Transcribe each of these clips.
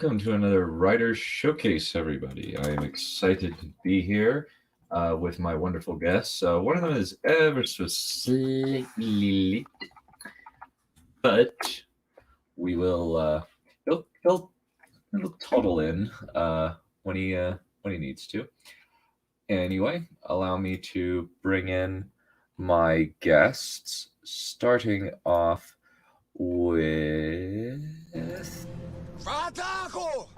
welcome to another Writer's Showcase, everybody. I am excited to be here with my wonderful guests. One of them is ever so slightly late, but we will. He'll toddle in when he needs to. Anyway, allow me to bring in my guests, starting off with. Fataco!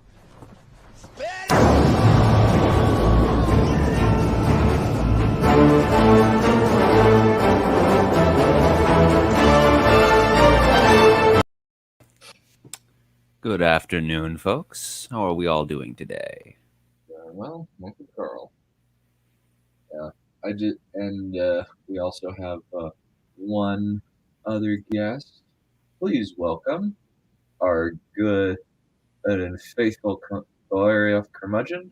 Good afternoon, folks. How are we all doing today? Well, Uncle Carl. Yeah, I did, and we also have one other guest. Please welcome our good and faithful Balerion curmudgeon.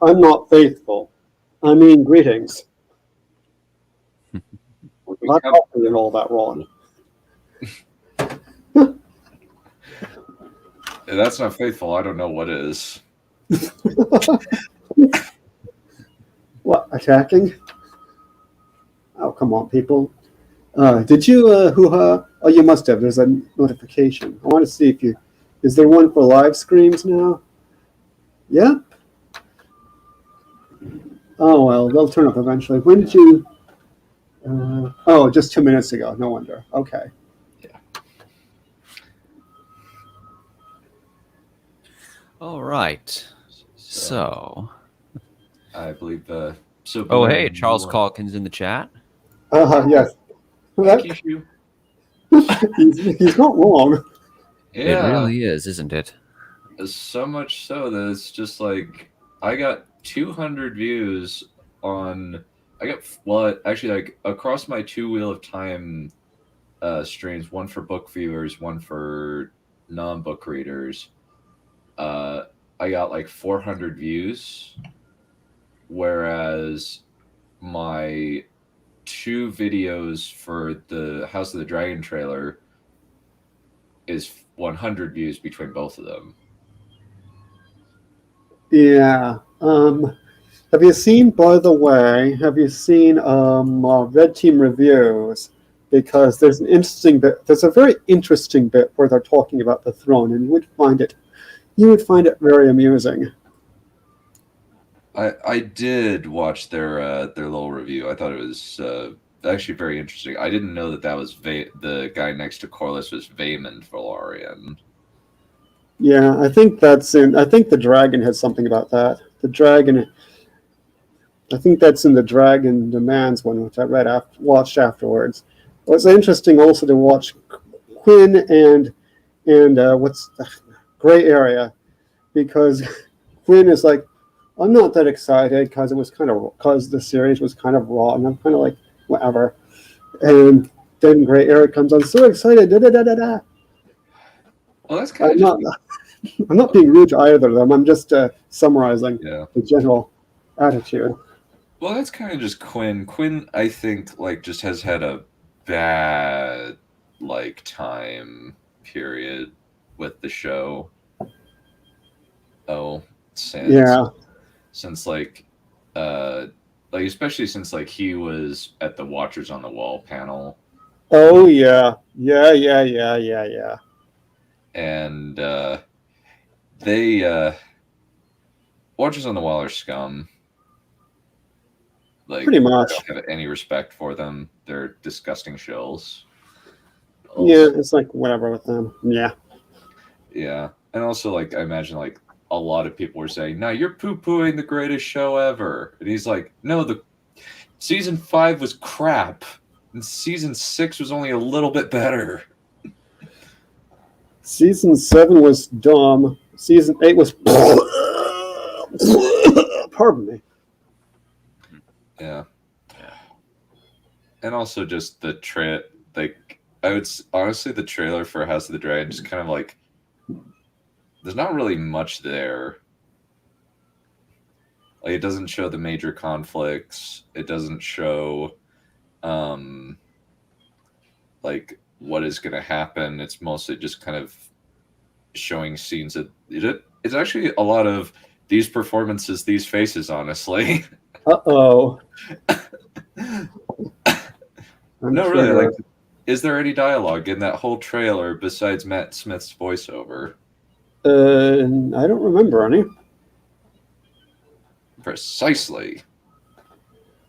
I'm not faithful. I mean, greetings. Not helping in all that wrong. If that's not faithful, I don't know what is. What, attacking? Oh, come on, people. Did you, hoo-ha? Oh, you must have. There's a notification. I want to see if you... Is there one for live streams now? Yeah? Oh, well, they'll turn up eventually. When did you... oh, just 2 minutes ago. No wonder. Okay. Yeah. All right. So I believe... oh, hey, Charles Calkins in the chat. Yes. Thank you. He's not wrong. Yeah. It really is, isn't it? So much so that it's just like I got 200 views on. Actually, like across my two Wheel of Time streams, one for book viewers, one for non-book readers. I got like 400 views, whereas my two videos for the House of the Dragon trailer is 100 views between both of them. Yeah. Have you seen, by the way, Red Team Reviews? Because there's an interesting bit. There's a very interesting bit where they're talking about the throne, and you would find it very amusing. I did watch their little review. I thought it was actually very interesting. I didn't know that was the guy next to Corlys was Vaemond Balerion. Yeah, I think that's in. I think the dragon has something about that. The dragon. I think that's in the Dragon Demands one, which I watched afterwards. It was interesting also to watch Quinn and what's the Gray Area, because Quinn is like, I'm not that excited because the series was kind of raw, and I'm kind of like, whatever. And then Gray Area comes on, so excited, da da da da da. Well, that's kind of. I'm not being rude to either of them. I'm just summarizing the general attitude. Well, that's kind of just Quinn. Quinn, I think, like, just has had a bad time period with the show. Oh, since especially since he was at the Watchers on the Wall panel. Oh yeah. And they Watchers on the Wall are scum. Pretty much. I don't have any respect for them. They're disgusting shills. Yeah, it's like whatever with them. Yeah. Yeah. And also, I imagine, a lot of people were saying, now you're poo-pooing the greatest show ever. And he's like, no, the season 5 was crap. And season 6 was only a little bit better. Season 7 was dumb. Season 8 was... Pardon me. Yeah. and also just the honestly, the trailer for House of the Dragon just kind of like, there's not really much there. Like, it doesn't show the major conflicts. It doesn't show, like, what is going to happen. It's mostly just kind of showing scenes that it's actually a lot of these performances, these faces, honestly. Uh-oh. No, really, like, is there any dialogue in that whole trailer besides Matt Smith's voiceover? I don't remember any. Precisely.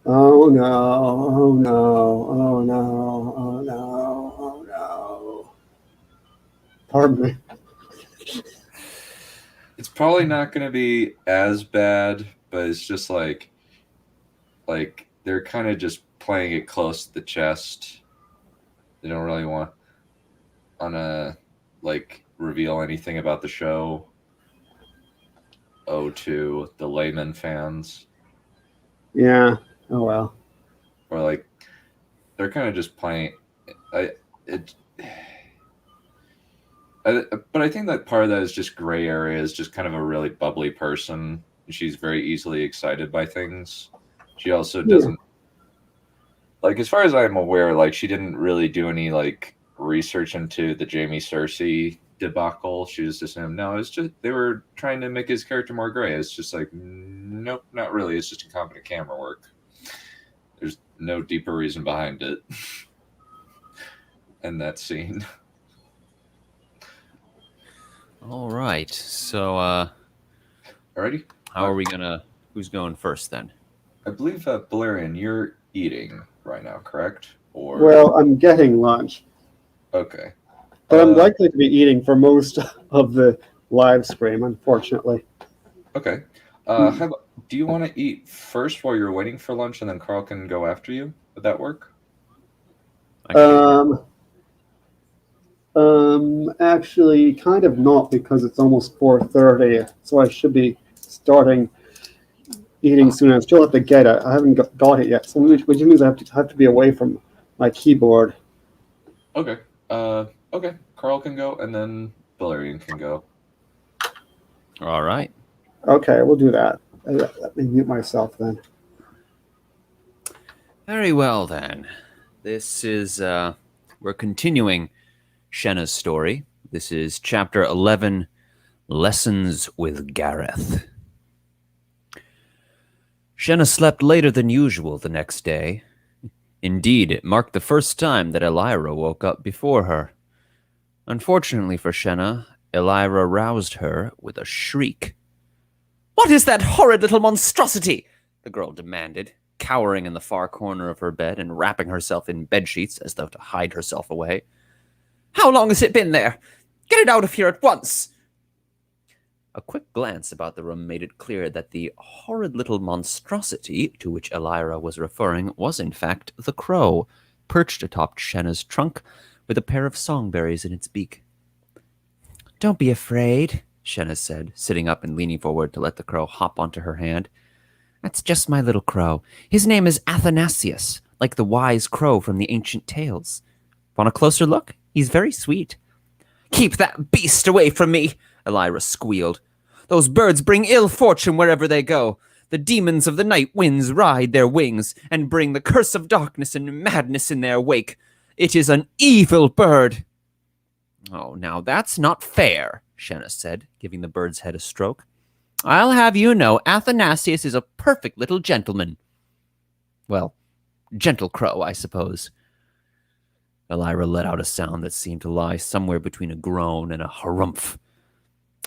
Oh no, oh no, oh no, oh no, oh no. Pardon me. It's probably not going to be as bad, but it's just like they're kind of just playing it close to the chest. They don't really want to like reveal anything about the show. To the layman fans. Yeah. Oh well. Or like they're kind of just playing. But I think that part of that is just gray area. Is just kind of a really bubbly person. She's very easily excited by things. She also doesn't, like, as far as I'm aware, like, she didn't really do any like research into the Jamie Cersei debacle. She just assumed, no, it's just they were trying to make his character more gray. It's just like, nope, not really. It's just incompetent camera work. There's no deeper reason behind it. And that scene. All right. So, Alrighty. how are we gonna? Who's going first then? I believe Balerion, you're eating right now, correct? Or Well, I'm getting lunch, okay. but I'm likely to be eating for most of the live stream, unfortunately. Okay. Do you want to eat first while you're waiting for lunch, and then Carl can go after you? Would that work? Actually, kind of not, because it's almost 4:30, so I should be starting eating soon. I still have to get it. I haven't got it yet, so which means I have to be away from my keyboard. Okay. Okay. Carl can go, and then Balerion can go. All right. Okay, we'll do that. Let me mute myself then. Very well then. This is we're continuing Shenna's story. This is chapter 11, Lessons with Gareth. Shenna slept later than usual the next day. Indeed, it marked the first time that Elira woke up before her. Unfortunately for Shenna, Elira roused her with a shriek. "What is that horrid little monstrosity?" the girl demanded, cowering in the far corner of her bed and wrapping herself in bedsheets as though to hide herself away. "How long has it been there? Get it out of here at once!" A quick glance about the room made it clear that the horrid little monstrosity to which Elira was referring was in fact the crow, perched atop Shenna's trunk with a pair of songberries in its beak. "Don't be afraid," Shenna said, sitting up and leaning forward to let the crow hop onto her hand. "That's just my little crow. His name is Athanasius, like the wise crow from the ancient tales. Want a closer look? He's very sweet." "Keep that beast away from me," Elira squealed. "Those birds bring ill fortune wherever they go. The demons of the night winds ride their wings and bring the curse of darkness and madness in their wake. It is an evil bird." "Oh, now that's not fair," Shenna said, giving the bird's head a stroke. "I'll have you know Athanasius is a perfect little gentleman." "Well, gentle crow, I suppose." Elira let out a sound that seemed to lie somewhere between a groan and a harumph.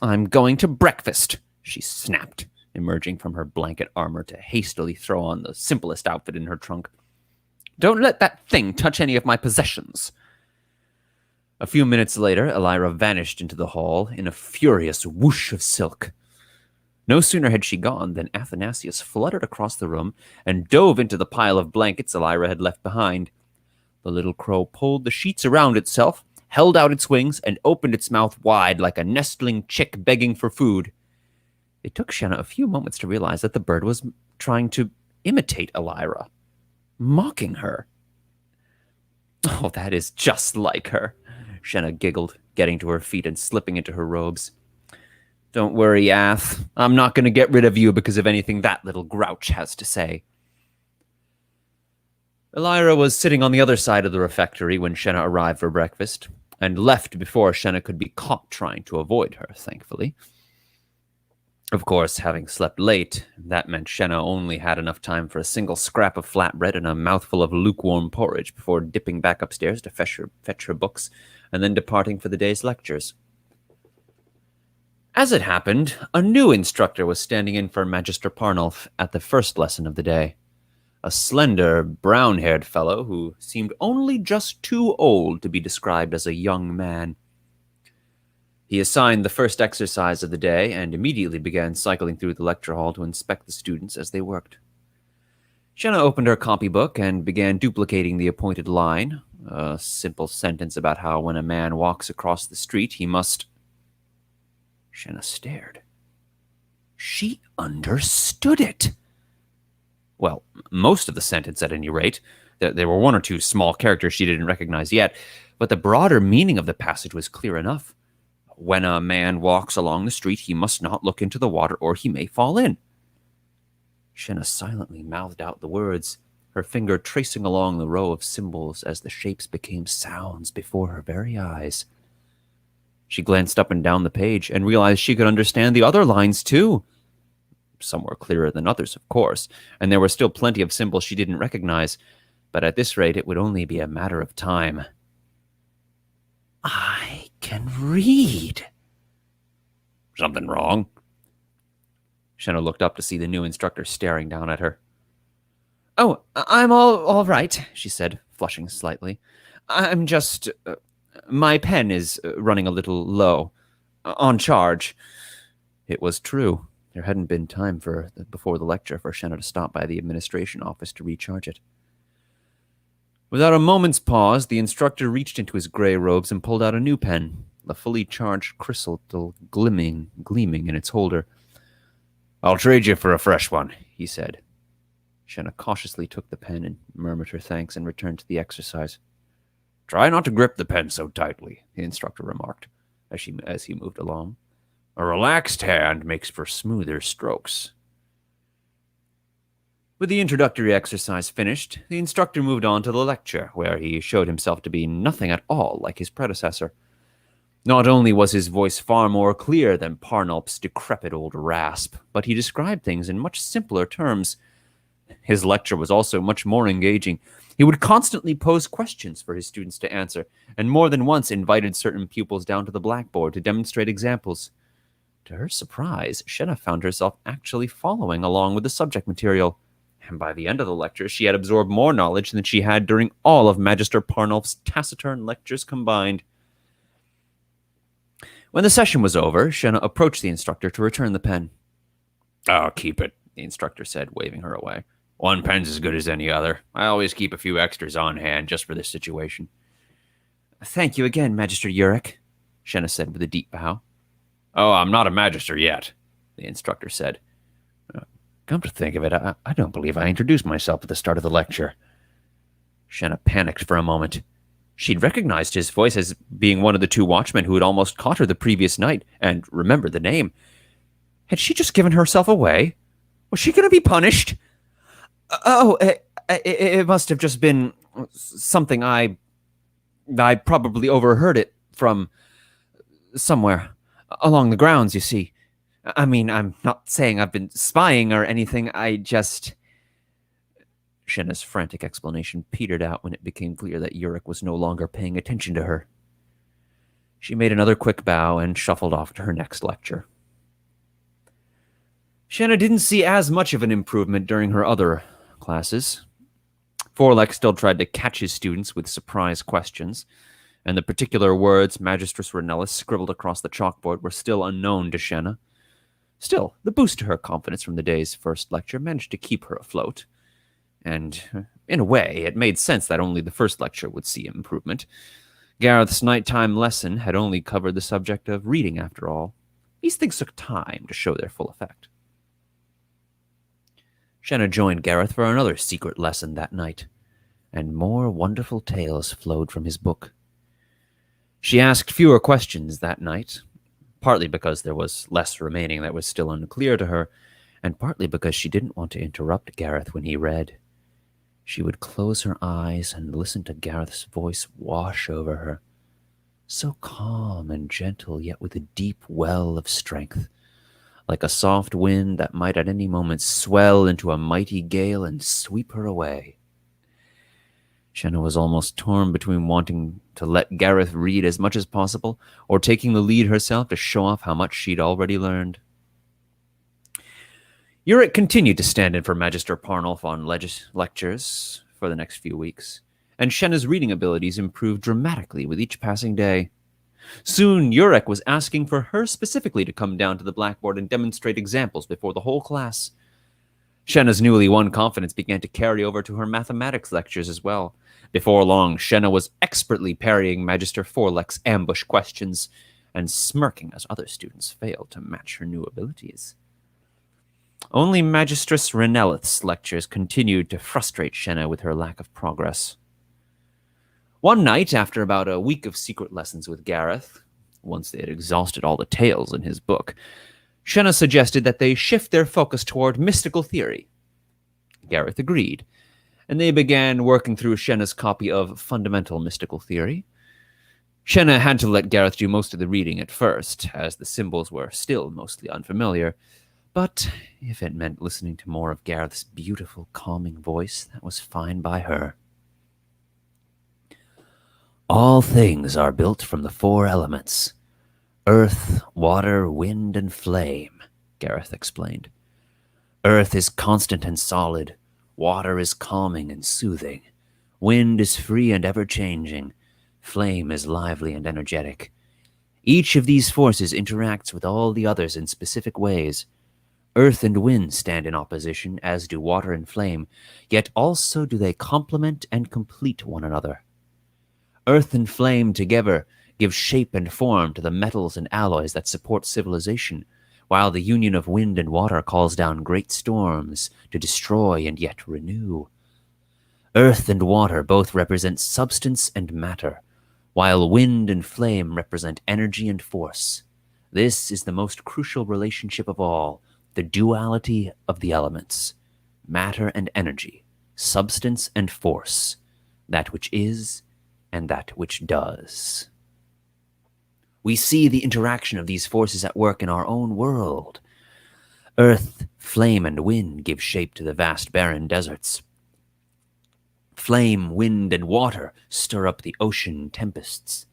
"I'm going to breakfast," she snapped, emerging from her blanket armor to hastily throw on the simplest outfit in her trunk. "Don't let that thing touch any of my possessions." A few minutes later, Elira vanished into the hall in a furious whoosh of silk. No sooner had she gone than Athanasius fluttered across the room and dove into the pile of blankets Elira had left behind. The little crow pulled the sheets around itself, held out its wings, and opened its mouth wide like a nestling chick begging for food. It took Shenna a few moments to realize that the bird was trying to imitate Elira, mocking her. Oh, that is just like her, Shenna giggled, getting to her feet and slipping into her robes. Don't worry, Ath. I'm not going to get rid of you because of anything that little grouch has to say. Elira was sitting on the other side of the refectory when Shenna arrived for breakfast, and left before Shenna could be caught trying to avoid her, thankfully. Of course, having slept late, that meant Shenna only had enough time for a single scrap of flatbread and a mouthful of lukewarm porridge before dipping back upstairs to fetch her books and then departing for the day's lectures. As it happened, a new instructor was standing in for Magister Parnulf at the first lesson of the day. A slender, brown-haired fellow who seemed only just too old to be described as a young man. He assigned the first exercise of the day and immediately began cycling through the lecture hall to inspect the students as they worked. Shenna opened her copybook and began duplicating the appointed line, a simple sentence about how when a man walks across the street, he must... Shenna stared. She understood it. Well, most of the sentence at any rate. There were one or two small characters she didn't recognize yet, but the broader meaning of the passage was clear enough. When a man walks along the street, he must not look into the water or he may fall in. Shenna silently mouthed out the words, her finger tracing along the row of symbols as the shapes became sounds before her very eyes. She glanced up and down the page and realized she could understand the other lines too. Some were clearer than others, of course, and there were still plenty of symbols she didn't recognize, but at this rate it would only be a matter of time. I can read. Something wrong? Shenna looked up to see the new instructor staring down at her. Oh, I'm all right, she said, flushing slightly. I'm just... my pen is running a little low. On charge. It was true. There hadn't been time before the lecture for Shenna to stop by the administration office to recharge it. Without a moment's pause, the instructor reached into his gray robes and pulled out a new pen, a fully charged crystal gleaming in its holder. I'll trade you for a fresh one, he said. Shenna cautiously took the pen and murmured her thanks and returned to the exercise. Try not to grip the pen so tightly, the instructor remarked, as he moved along. A relaxed hand makes for smoother strokes. With the introductory exercise finished, the instructor moved on to the lecture, where he showed himself to be nothing at all like his predecessor. Not only was his voice far more clear than Parnulf's decrepit old rasp, but he described things in much simpler terms. His lecture was also much more engaging. He would constantly pose questions for his students to answer, and more than once invited certain pupils down to the blackboard to demonstrate examples. To her surprise, Shenna found herself actually following along with the subject material, and by the end of the lecture, she had absorbed more knowledge than she had during all of Magister Parnulf's taciturn lectures combined. When the session was over, Shenna approached the instructor to return the pen. "Oh, keep it," the instructor said, waving her away. "One pen's as good as any other. I always keep a few extras on hand just for this situation." "Thank you again, Magister Urich," Shenna said with a deep bow. "Oh, I'm not a magister yet," the instructor said. Come to think of it, I don't believe I introduced myself at the start of the lecture. Shenna panicked for a moment. She'd recognized his voice as being one of the two watchmen who had almost caught her the previous night, and remembered the name. Had she just given herself away? Was she going to be punished? It must have just been something I probably overheard it from somewhere along the grounds, you see. I mean, I'm not saying I've been spying or anything, I just... Shenna's frantic explanation petered out when it became clear that Urich was no longer paying attention to her. She made another quick bow and shuffled off to her next lecture. Shenna didn't see as much of an improvement during her other classes. Forlek still tried to catch his students with surprise questions, and the particular words Magistress Ranellis scribbled across the chalkboard were still unknown to Shenna. Still, the boost to her confidence from the day's first lecture managed to keep her afloat. And, in a way, it made sense that only the first lecture would see improvement. Gareth's nighttime lesson had only covered the subject of reading, after all. These things took time to show their full effect. Shenna joined Gareth for another secret lesson that night. and more wonderful tales flowed from his book. She asked fewer questions that night, partly because there was less remaining that was still unclear to her, and partly because she didn't want to interrupt Gareth when he read. She would close her eyes and listen to Gareth's voice wash over her, so calm and gentle, yet with a deep well of strength, like a soft wind that might at any moment swell into a mighty gale and sweep her away. Shenna was almost torn between wanting to let Gareth read as much as possible or taking the lead herself to show off how much she'd already learned. Uric continued to stand in for Magister Parnolf on lectures for the next few weeks, and Shenna's reading abilities improved dramatically with each passing day. Soon, Uric was asking for her specifically to come down to the blackboard and demonstrate examples before the whole class. Shenna's newly won confidence began to carry over to her mathematics lectures as well. Before long, Shenna was expertly parrying Magister Forlex's ambush questions and smirking as other students failed to match her new abilities. Only Magistress Renelith's lectures continued to frustrate Shenna with her lack of progress. One night, after about a week of secret lessons with Gareth, once they had exhausted all the tales in his book, Shenna suggested that they shift their focus toward mystical theory. Gareth agreed, and they began working through Shenna's copy of Fundamental Mystical Theory. Shenna had to let Gareth do most of the reading at first, as the symbols were still mostly unfamiliar, but if it meant listening to more of Gareth's beautiful, calming voice, that was fine by her. All things are built from the 4 elements: earth, water, wind, and flame, Gareth explained. Earth is constant and solid. Water is calming and soothing. Wind is free and ever-changing. Flame is lively and energetic. Each of these forces interacts with all the others in specific ways. Earth and wind stand in opposition, as do water and flame, yet also do they complement and complete one another. Earth and flame together give shape and form to the metals and alloys that support civilization, while the union of wind and water calls down great storms to destroy and yet renew. Earth and water both represent substance and matter, while wind and flame represent energy and force. This is the most crucial relationship of all, the duality of the elements: matter and energy, substance and force, that which is and that which does. We see the interaction of these forces at work in our own world. Earth, flame, and wind give shape to the vast barren deserts. Flame, wind, and water stir up the ocean tempests.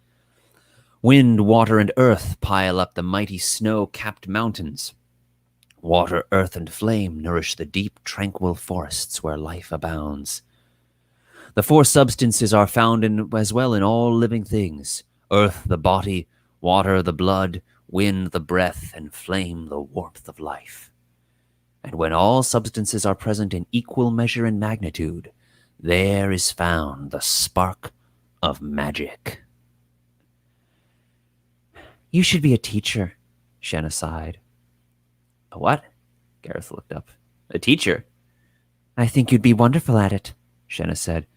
Wind, water, and earth pile up the mighty snow-capped mountains. Water, earth, and flame nourish the deep, tranquil forests where life abounds. The 4 substances are found as well in all living things: earth, the body; water, the blood; wind, the breath; and flame, the warmth of life. And when all substances are present in equal measure and magnitude, there is found the spark of magic. You should be a teacher, Shenna sighed. A what? Gareth looked up. A teacher? I think you'd be wonderful at it, Shenna said.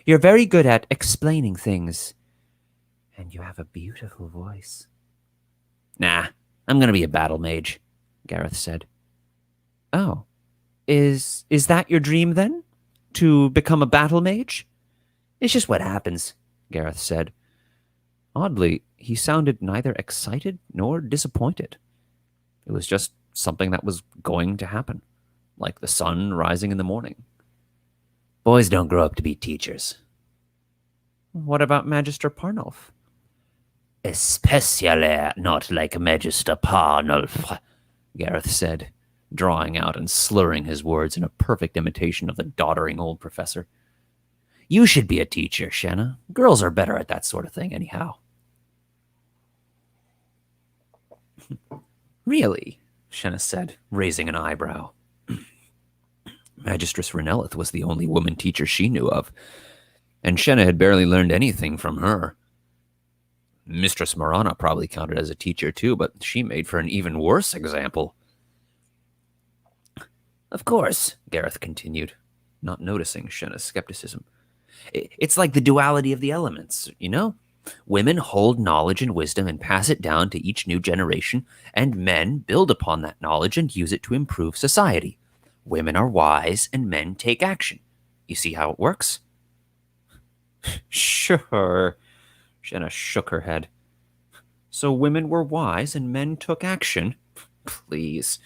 You're very good at explaining things. And you have a beautiful voice. Nah, I'm going to be a battle mage, Gareth said. Oh, is that your dream then? To become a battle mage? It's just what happens, Gareth said. Oddly, he sounded neither excited nor disappointed. It was just something that was going to happen, like the sun rising in the morning. Boys don't grow up to be teachers. What about Magister Parnolf? Especially not like Magister Parnolf, Gareth said, drawing out and slurring his words in a perfect imitation of the doddering old professor. You should be a teacher, Shenna. Girls are better at that sort of thing anyhow. Really? Shenna said, raising an eyebrow. Magistress Renelith was the only woman teacher she knew of, and Shenna had barely learned anything from her. Mistress Marana probably counted as a teacher too, but she made for an even worse example. Of course, Gareth continued, not noticing Shenna's skepticism. It's like the duality of the elements, you know? Women hold knowledge and wisdom and pass it down to each new generation, and men build upon that knowledge and use it to improve society. Women are wise and men take action. You see how it works? Sure. Shenna shook her head. So women were wise and men took action? Please.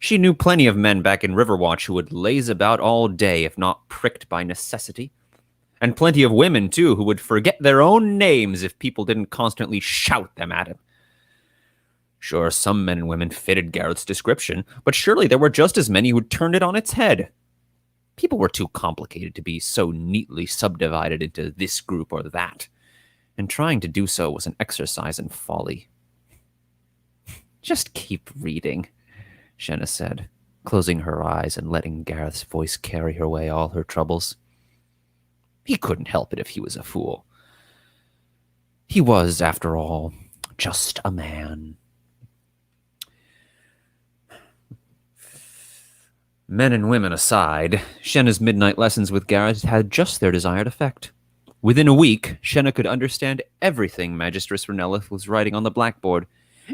She knew plenty of men back in Riverwatch who would laze about all day if not pricked by necessity. And plenty of women, too, who would forget their own names if people didn't constantly shout them at him. Sure, some men and women fitted Gareth's description, but surely there were just as many who turned it on its head. People were too complicated to be so neatly subdivided into this group or that, and trying to do so was an exercise in folly. Just keep reading, Shenna said, closing her eyes and letting Gareth's voice carry her away all her troubles. He couldn't help it if he was a fool. He was, after all, just a man. Men and women aside, Shenna's midnight lessons with Gareth had just their desired effect. Within a week, Shenna could understand everything Magistress Renellith was writing on the blackboard,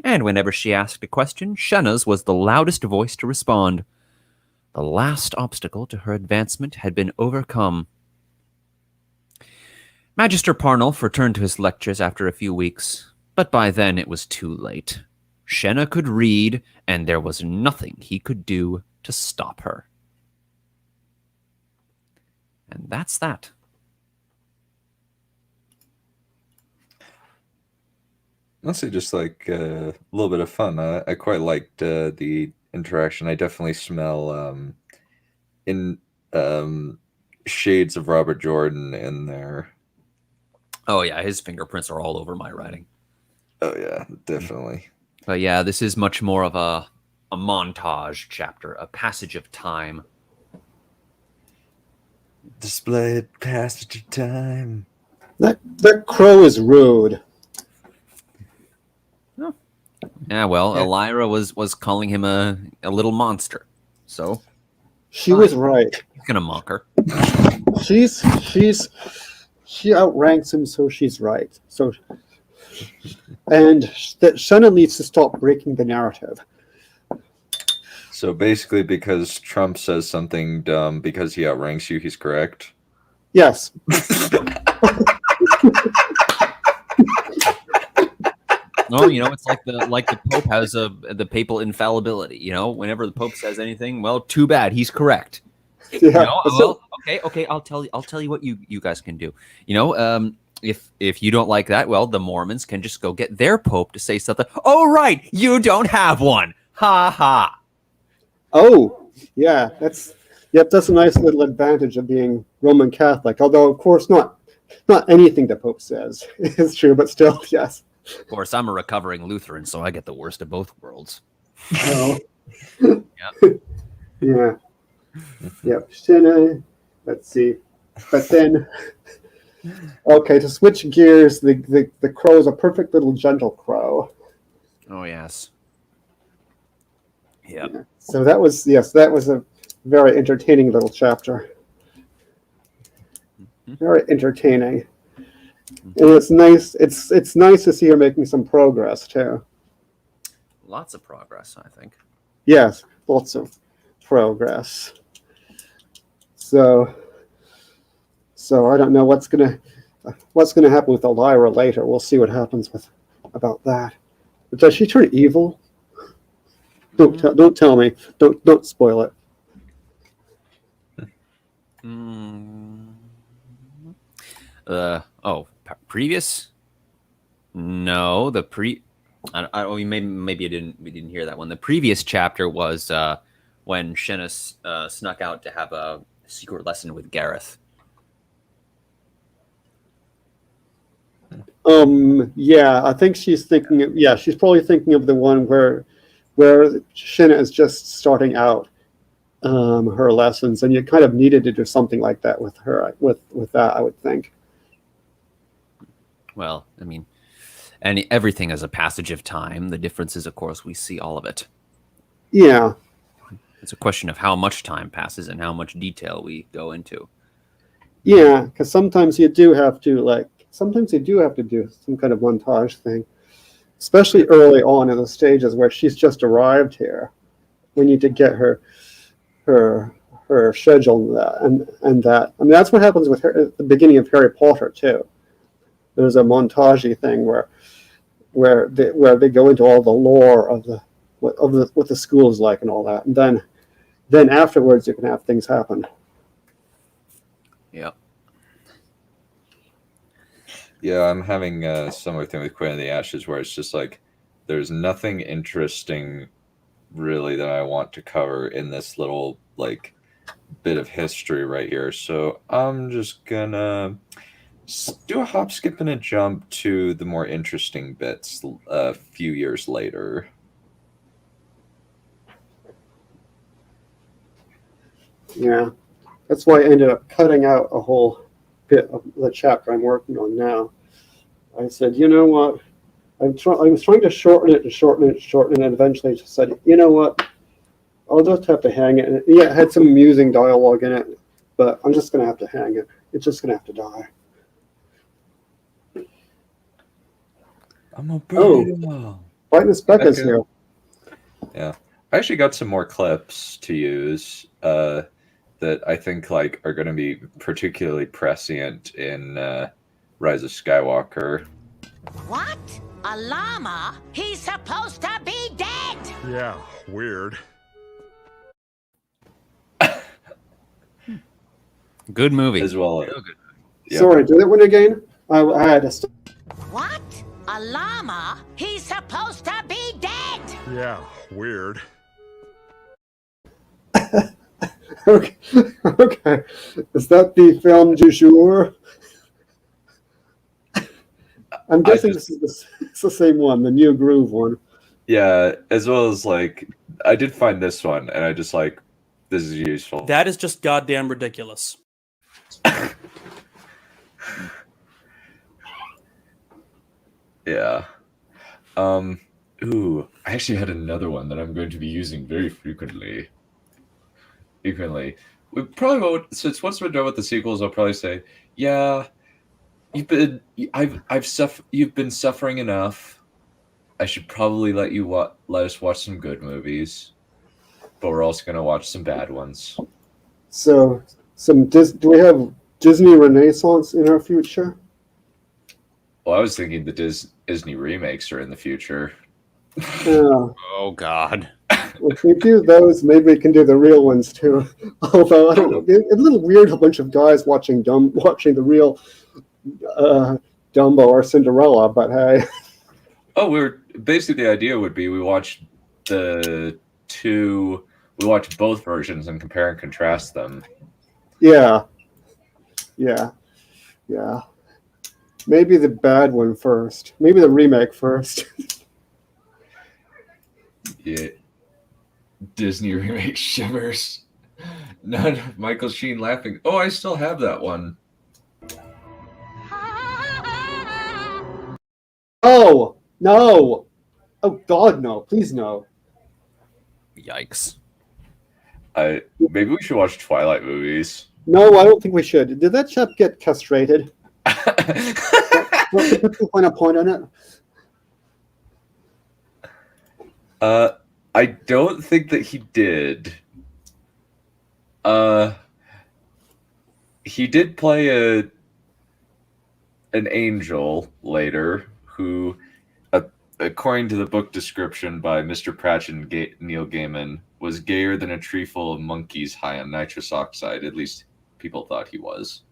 and whenever she asked a question, Shenna's was the loudest voice to respond. The last obstacle to her advancement had been overcome. Magister Parnulf returned to his lectures after a few weeks, but by then it was too late. Shenna could read, and there was nothing he could do to stop her. And that's that. Mostly just like a little bit of fun. I quite liked the interaction. I definitely smell shades of Robert Jordan in there. Oh yeah, his fingerprints are all over my writing. Oh yeah, definitely. But yeah, this is much more of a montage chapter, a passage of time. Displayed passage of time. That crow is rude. Yeah, well, Elira was calling him a little monster, so She was right. he's gonna mock her. She outranks him, so she's right. So, and that Shenna needs to stop breaking the narrative. So basically, because Trump says something dumb because he outranks you, he's correct. Yes. No, you know, it's like the Pope has the papal infallibility. You know, whenever the Pope says anything, well, too bad, he's correct. Yeah. You know, well, okay, I'll tell you what you guys can do. You know, if you don't like that, well, the Mormons can just go get their Pope to say something. Oh, right, you don't have one. Ha ha. Oh, yeah, that's a nice little advantage of being Roman Catholic. Although, of course, not anything the Pope says is true, but still, yes. Of course, I'm a recovering Lutheran, so I get the worst of both worlds. Oh. Yeah. Yeah. Yep. Shenna. Let's see. But then, okay, to switch gears, the crow is a perfect little gentle crow. Oh yes. Yep. Yeah. So that was a very entertaining little chapter. Very entertaining. And it's nice. It's nice to see her making some progress too. Lots of progress, I think. Yes, lots of progress. So I don't know what's gonna happen with Elira later. We'll see what happens about that. But does she turn evil? Don't tell me. Don't spoil it. Previous? No, maybe we didn't hear that one. The previous chapter was when Shenna snuck out to have a secret lesson with Gareth. Yeah, I think she's thinking. She's probably thinking of the one where Shenna is just starting out her lessons, and you kind of needed to do something like that with her. With that, I would think. Well, I mean, and everything is a passage of time. The difference is, of course, we see all of it. Yeah. It's a question of how much time passes and how much detail we go into. Yeah, because sometimes you do have to do some kind of montage thing, especially early on in the stages where she's just arrived here. We need to get her her schedule and that. I mean, that's what happens with her at the beginning of Harry Potter too. There's a montagey thing where they go into all the lore of what the school is like and all that, and then afterwards you can have things happen. Yeah. Yeah, I'm having a similar thing with Queen of the Ashes, where it's just like there's nothing interesting really that I want to cover in this little like bit of history right here. So I'm just gonna do a hop, skip, and a jump to the more interesting bits a few years later. Yeah, that's why I ended up cutting out a whole bit of the chapter I'm working on now. I said, you know what? I was trying to shorten it and shorten it and shorten it, and eventually I just said, you know what? I'll just have to hang it. And yeah, it had some amusing dialogue in it, but I'm just going to have to hang it. It's just going to have to die. I'm a bird. Brightness Becca's here. Yeah, I actually got some more clips to use that I think like are going to be particularly prescient in Rise of Skywalker. What? A llama? He's supposed to be dead! Yeah, weird. Good movie. As well. Real good. Yep. Sorry, do that one again? I had to. What? A llama? He's supposed to be dead! Yeah, weird. Okay. Okay. Is that the film du jour? I'm guessing this is it's the same one, the New Groove one. Yeah, as well as like I did find this one, and I just like this is useful. That is just goddamn ridiculous. Yeah. Ooh, I actually had another one that I'm going to be using very frequently. We probably won't, since once we're done with the sequels, I'll probably say, yeah, you've been suffering enough. I should probably let us watch some good movies, but we're also going to watch some bad ones. So, do we have Disney Renaissance in our future? Well, I was thinking the Disney remakes are in the future. Yeah. Oh God. If we do those, maybe we can do the real ones too. Although I don't know, it's a little weird. A bunch of guys watching the real Dumbo or Cinderella, but hey. Oh, basically the idea would be we watch both versions and compare and contrast them. Yeah. Maybe the bad one first. Maybe the remake first. Yeah. Disney remake shivers. None of Michael Sheen laughing. Oh, I still have that one. Oh, no. Oh, God, no. Please, no. Yikes. Maybe we should watch Twilight movies. No, I don't think we should. Did that chap get castrated? What's the final point on it? I don't think that he did. He did play an angel later who, according to the book description by Mr. Pratchett and Neil Gaiman, was gayer than a tree full of monkeys high on nitrous oxide. At least people thought he was.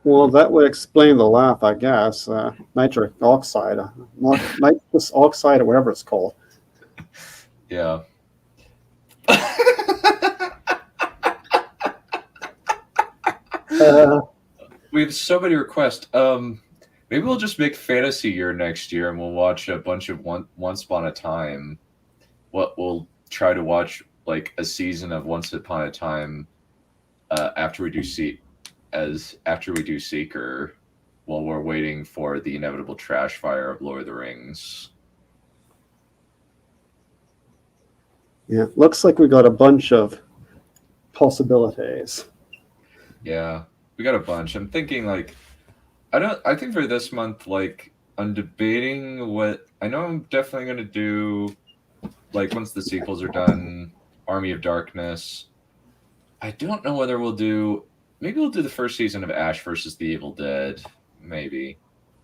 Well, that would explain the laugh, I guess. Nitric oxide, nitrous oxide, or whatever it's called. Yeah. We have so many requests. Maybe we'll just make Fantasy Year next year, and we'll watch a bunch of Once Upon a Time. We'll try to watch like a season of Once Upon a Time after we do Seeker, while we're waiting for the inevitable trash fire of Lord of the Rings. Yeah, looks like we got a bunch of possibilities. Yeah. we got a bunch. I'm thinking like I think for this month, like I'm debating what I know I'm definitely gonna do like once the sequels are done, Army of Darkness. I don't know whether maybe we'll do the first season of Ash versus the Evil Dead. Maybe.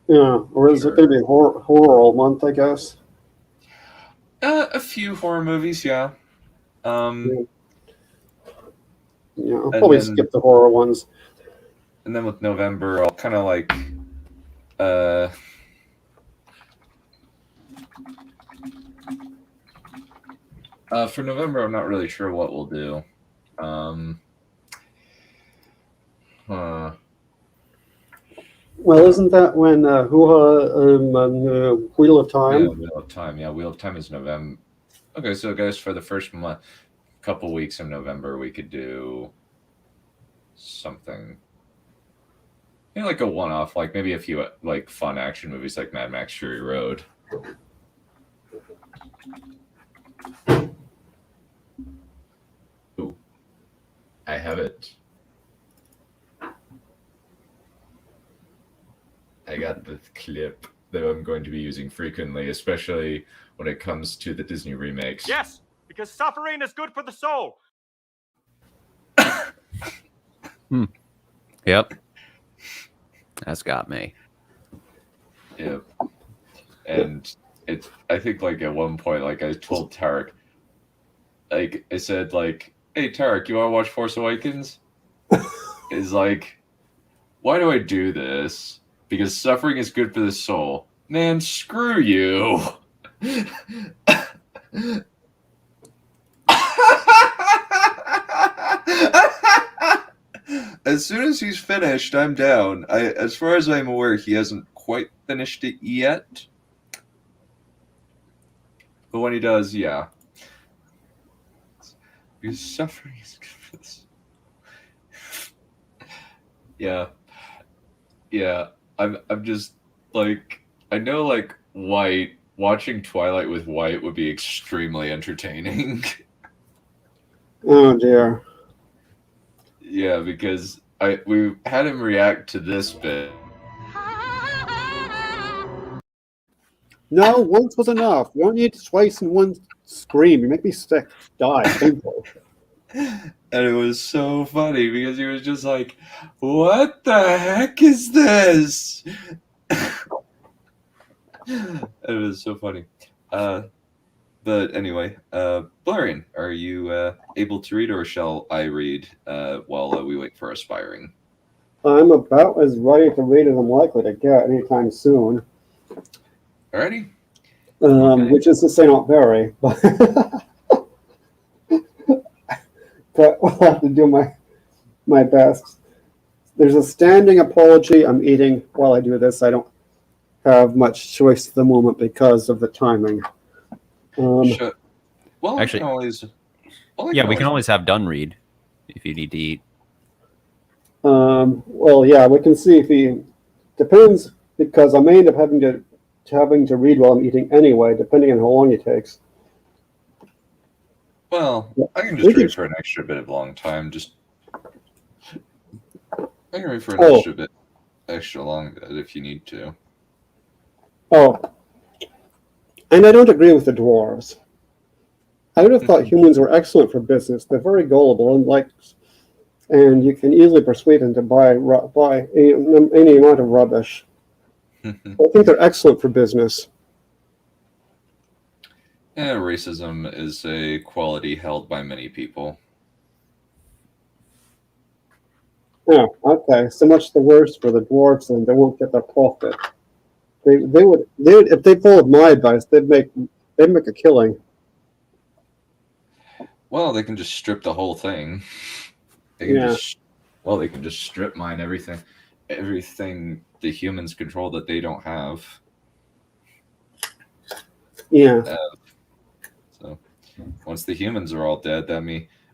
Yeah, or is it going to be horror all month? I guess. A few horror movies, yeah. Yeah, I'll And probably then skip the horror ones. and then with November, I'll kind of like uh for November, I'm not really sure what we'll do. Huh. Well, isn't that when Wheel of Time? Yeah, Wheel of Time. Yeah, Wheel of Time is November. Okay, so guys, for the first month, couple weeks in November, we could do something, like a one-off, like maybe a few like fun action movies, like Mad Max: Fury Road. Ooh, I have it. I got the clip that I'm going to be using frequently, especially when it comes to the Disney remakes. Yes, because suffering is good for the soul. Yep. That's got me. Yep. And I think like at one point, like I told Tarek, like I said, like, hey Tarek, you wanna watch Force Awakens? Is like, why do I do this? Because suffering is good for the soul. Man, screw you. As soon as he's finished, I'm down. As far as I'm aware, he hasn't quite finished it yet. But when he does, yeah. Because suffering is good for this. Yeah. Yeah. I'm just like, I know like watching Twilight with White would be extremely entertaining. Oh dear. Yeah, because we had him react to this bit. No, once was enough. You don't need twice in one scream. You make me sick. Die. Painful. And it was so funny because he was just like, what the heck is this? It was so funny. But anyway, Balerion, are you able to read, or shall I read while we wait for Aspiring? I'm about as ready to read as I'm likely to get anytime soon. Alrighty. Okay. Which is to say not very, but I'll have to do my best. There's a standing apology. I'm eating while I do this. I don't have much choice at the moment because of the timing. Sure. Well, Actually, we can always have Dunn read if you need to eat. Well, yeah, we can see if he depends, because I may end up having to read while I'm eating anyway, depending on how long it takes. Well, I can just read for an extra bit of long time. I can read for an extra long bit if you need to. Oh, and I don't agree with the dwarves. I would have thought humans were excellent for business. They're very gullible and you can easily persuade them to buy any amount of rubbish. I think they're excellent for business. Yeah, racism is a quality held by many people. Oh, okay. So much the worse for the dwarves, and they won't get their profit. They would if they followed my advice, they'd make a killing. Well, they can just strip the whole thing. They can just strip mine everything the humans control that they don't have. Yeah. So once the humans are all dead,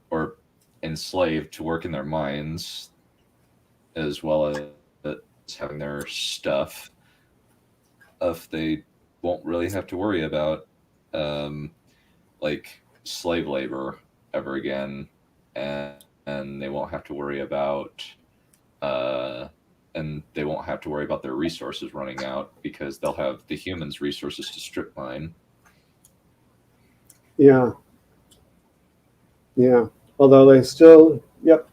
or enslaved to work in their mines, as well as having their stuff, if they won't really have to worry about like slave labor ever again, and they won't have to worry about and they won't have to worry about their resources running out because they'll have the humans' resources to strip mine. Yeah. Yeah. Although they still, yep,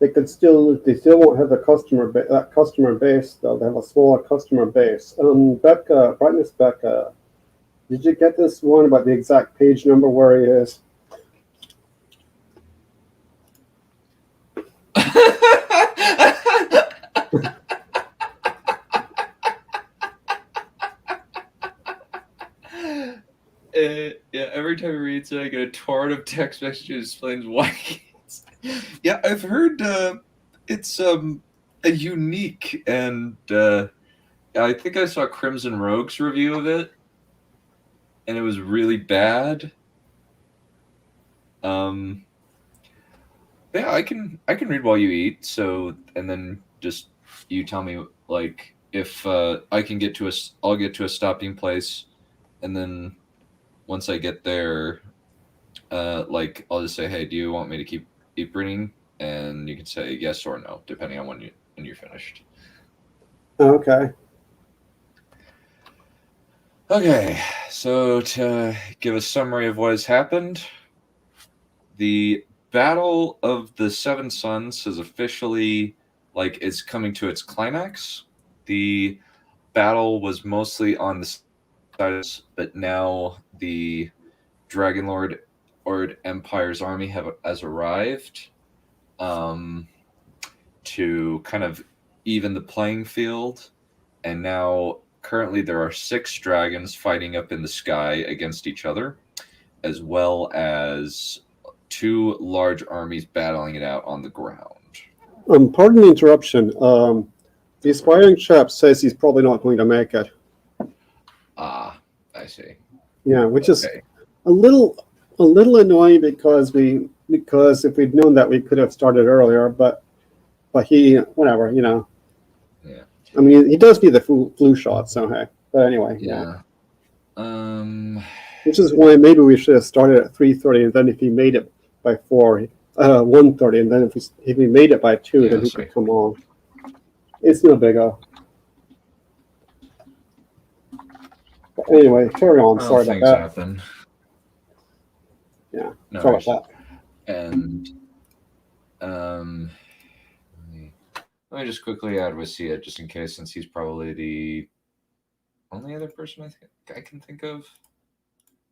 they still won't have the that customer base though. They have a smaller customer base. Becca, Brightness Becca, did you get this one about the exact page number where he is? Yeah, every time he reads it, I get a torrent of text messages explains why. Yeah, I've heard it's a unique and I think I saw Crimson Rogue's review of it, and it was really bad. Yeah, I can read while you eat. So, and then just you tell me like if I can get to I'll get to a stopping place, and then once I get there, like I'll just say, hey, do you want me to keep reading? And you can say yes or no, depending on when you're finished. Okay. Okay, so to give a summary of what has happened, the Battle of the Seven Suns is officially it's coming to its climax. The battle was mostly on the sides, but now the Dragon Lord Empire's army has arrived to kind of even the playing field, and now currently there are 6 dragons fighting up in the sky against each other, as well as 2 large armies battling it out on the ground. Pardon the interruption. The aspiring chap says he's probably not going to make it. Ah, I see. Yeah, which is a little annoying because if we'd known that we could have started earlier, but he whatever, you know. Yeah. I mean, he does need the flu shot, so hey. But anyway, Yeah. Which is why maybe we should have started at 3:30, and then if he made it by 1:30, and then if we made it by 2, then he could come on. It's no big deal. Anyway, carry on. Sorry about that. Happen. Yeah, no sorry about that. And let me just quickly add Wasia, just in case, since he's probably the only other person I can think of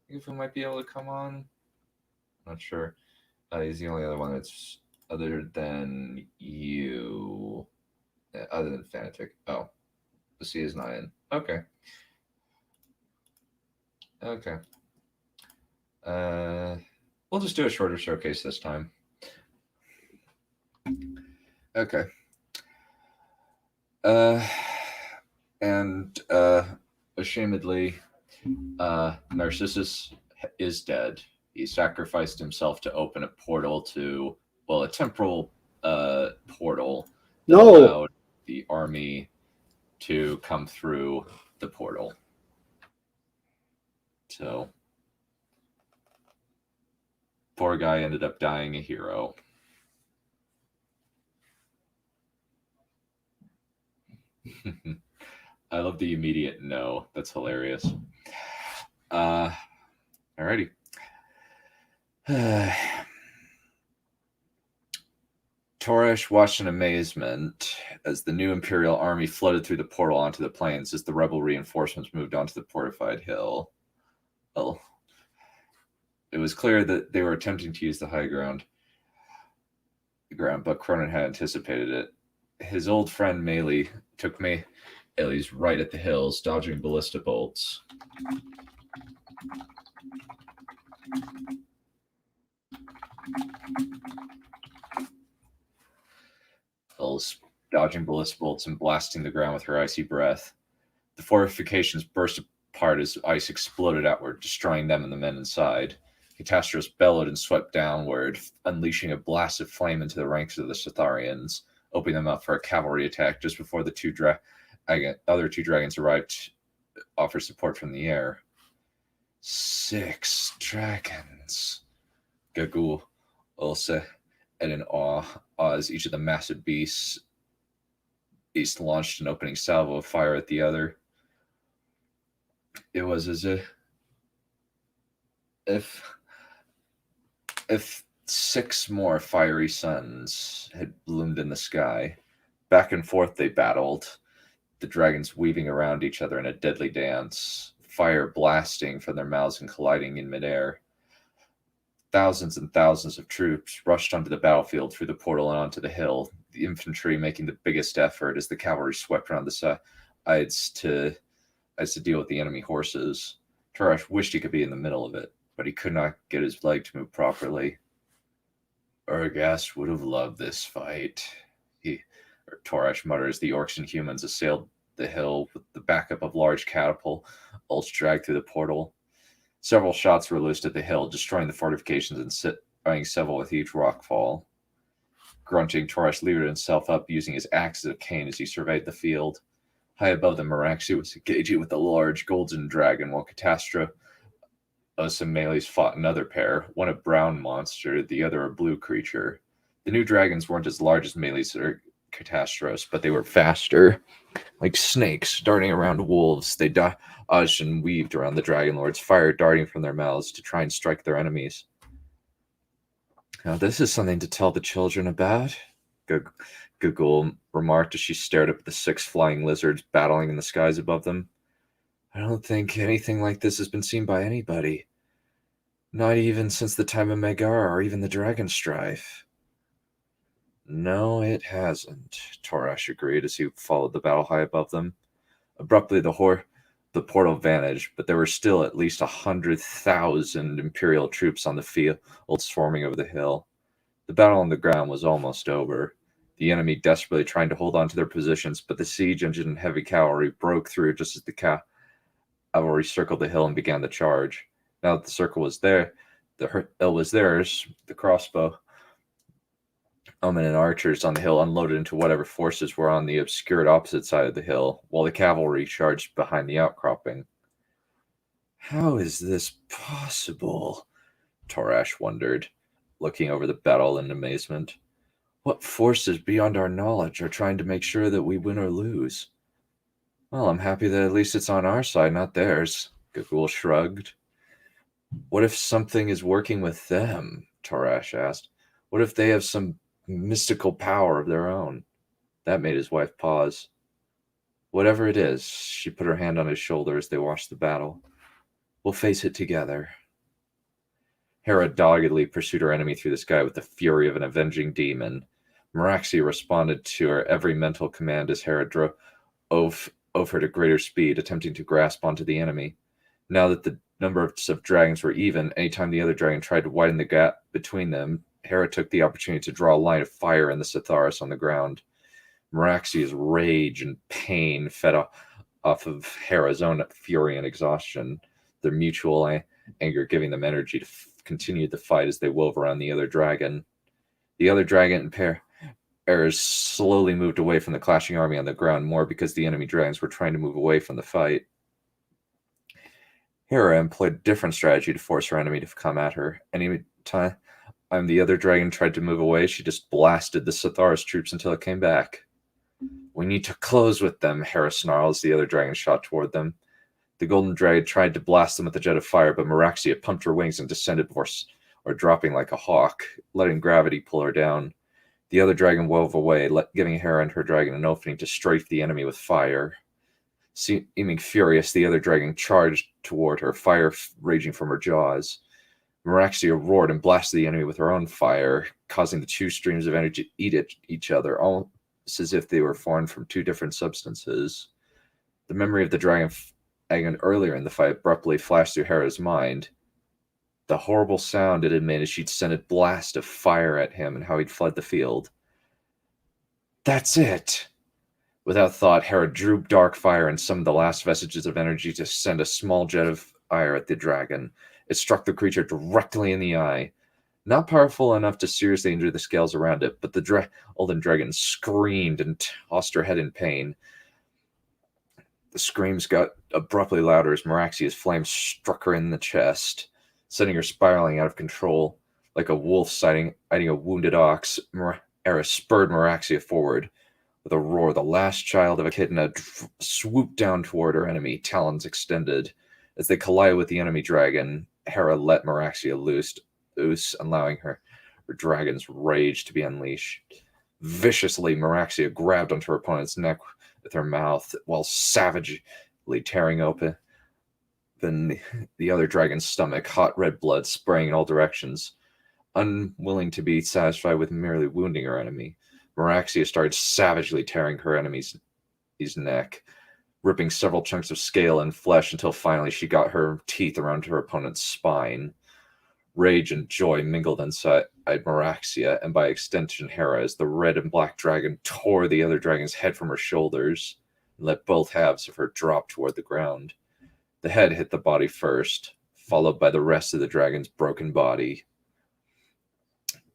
who might be able to come on. I'm not sure. He's the only other one that's other than you, other than Fanfic. Oh, Wasia's not in. Okay. Okay. We'll just do a shorter showcase this time. Okay. And ashamedly, Narcissus is dead. He sacrificed himself to open a portal to, a temporal portal that allowed the army to come through the portal. So, poor guy ended up dying a hero. I love the immediate no. That's hilarious. Alrighty. Toresh watched in amazement as the new Imperial army flooded through the portal onto the plains as the rebel reinforcements moved onto the fortified hill. Well, it was clear that they were attempting to use the high ground, but Cronin had anticipated it. His old friend Melee took Ellie's right at the hills, dodging ballista bolts. Ellie's dodging ballista bolts and blasting the ground with her icy breath. The fortifications burst apart as ice exploded outward, destroying them and the men inside. Catastrophes bellowed and swept downward, unleashing a blast of flame into the ranks of the Catharians, opening them up for a cavalry attack just before the other two dragons arrived to offer support from the air. 6 dragons. Gagul also at an awe as each of the massive beasts East launched an opening salvo of fire at the other. It was as if 6 more fiery suns had bloomed in the sky. Back and forth they battled, the dragons weaving around each other in a deadly dance, fire blasting from their mouths and colliding in midair. Thousands and thousands of troops rushed onto the battlefield through the portal and onto the hill, the infantry making the biggest effort as the cavalry swept around the sides to deal with the enemy horses. Tarash wished he could be in the middle of it, but he could not get his leg to move properly. Urgast would have loved this fight, Torash muttered as the orcs and humans assailed the hill with the backup of large catapults dragged through the portal. Several shots were loosed at the hill, destroying the fortifications and setting several with each rockfall. Grunting, Torash levered himself up using his axe as a cane as he surveyed the field. High above them, Meraxi was engaging with a large golden dragon, while Catastro some melees fought another pair, one a brown monster, the other a blue creature. The new dragons weren't as large as melees or Catastros, but they were faster. Like snakes darting around wolves, they dodged and weaved around the dragon lords, fire darting from their mouths to try and strike their enemies. Now, this is something to tell the children about, Gugul remarked as she stared up at the 6 flying lizards battling in the skies above them. I don't think anything like this has been seen by anybody. Not even since the time of Megara or even the Dragon Strife. No, it hasn't, Torash agreed as he followed the battle high above them. Abruptly, the portal vanished, but there were still at least 100,000 Imperial troops on the field swarming over the hill. The battle on the ground was almost over. The enemy desperately trying to hold on to their positions, but the siege engine and heavy cavalry broke through just as the cavalry circled the hill and began the charge. Now that the circle was there, the hill was theirs, the crossbow Omen and archers on the hill unloaded into whatever forces were on the obscured opposite side of the hill, while the cavalry charged behind the outcropping. How is this possible? Torash wondered, looking over the battle in amazement. What forces beyond our knowledge are trying to make sure that we win or lose? Well, I'm happy that at least it's on our side, not theirs, Gugul shrugged. What if something is working with them? Torash asked. What if they have some mystical power of their own? That made his wife pause. Whatever it is, she put her hand on his shoulder as they watched the battle. We'll face it together. Hera doggedly pursued her enemy through the sky with the fury of an avenging demon. Meraxi responded to her every mental command as Hera drove her to greater speed, attempting to grasp onto the enemy. Now that the number of dragons were even, anytime the other dragon tried to widen the gap between them, Hera took the opportunity to draw a line of fire in the Sitharis on the ground. Meraxi's rage and pain fed off of Hera's own fury and exhaustion, their mutual anger giving them energy to continue the fight as they wove around the other dragon. The other dragon and pairs slowly moved away from the clashing army on the ground, more because the enemy dragons were trying to move away from the fight. Hera employed a different strategy to force her enemy to come at her. Any time the other dragon tried to move away, she just blasted the Sitharis troops until it came back. We need to close with them, Hera snarled as the other dragon shot toward them. The golden dragon tried to blast them with a jet of fire, but Meraxia pumped her wings and descended before dropping like a hawk, letting gravity pull her down. The other dragon wove away, giving Hera and her dragon an opening to strafe the enemy with fire. Seeming furious, the other dragon charged toward her, fire raging from her jaws. Meraxia roared and blasted the enemy with her own fire, causing the two streams of energy to eat at each other, almost as if they were formed from two different substances. The memory of the dragon earlier in the fight abruptly flashed through Hera's mind. The horrible sound it had made as she'd sent a blast of fire at him and how he'd fled the field. That's it! Without thought, Hera drew dark fire and summoned the last vestiges of energy to send a small jet of fire at the dragon. It struck the creature directly in the eye. Not powerful enough to seriously injure the scales around it, but the golden dragon screamed and tossed her head in pain. The screams got abruptly louder as Meraxia's flame struck her in the chest, sending her spiraling out of control. Like a wolf sighting a wounded ox, Hera spurred Meraxia forward. With a roar, the last child of a echidna swooped down toward her enemy, talons extended. As they collided with the enemy dragon, Hera let Meraxia loose, allowing her dragon's rage to be unleashed. Viciously, Meraxia grabbed onto her opponent's neck with her mouth, while savagely tearing open the other dragon's stomach, hot red blood spraying in all directions. Unwilling to be satisfied with merely wounding her enemy, Meraxia started savagely tearing her enemy's neck, ripping several chunks of scale and flesh until finally she got her teeth around her opponent's spine. Rage and joy mingled inside Meraxia, and by extension Hera, as the red and black dragon tore the other dragon's head from her shoulders and let both halves of her drop toward the ground. The head hit the body first, followed by the rest of the dragon's broken body.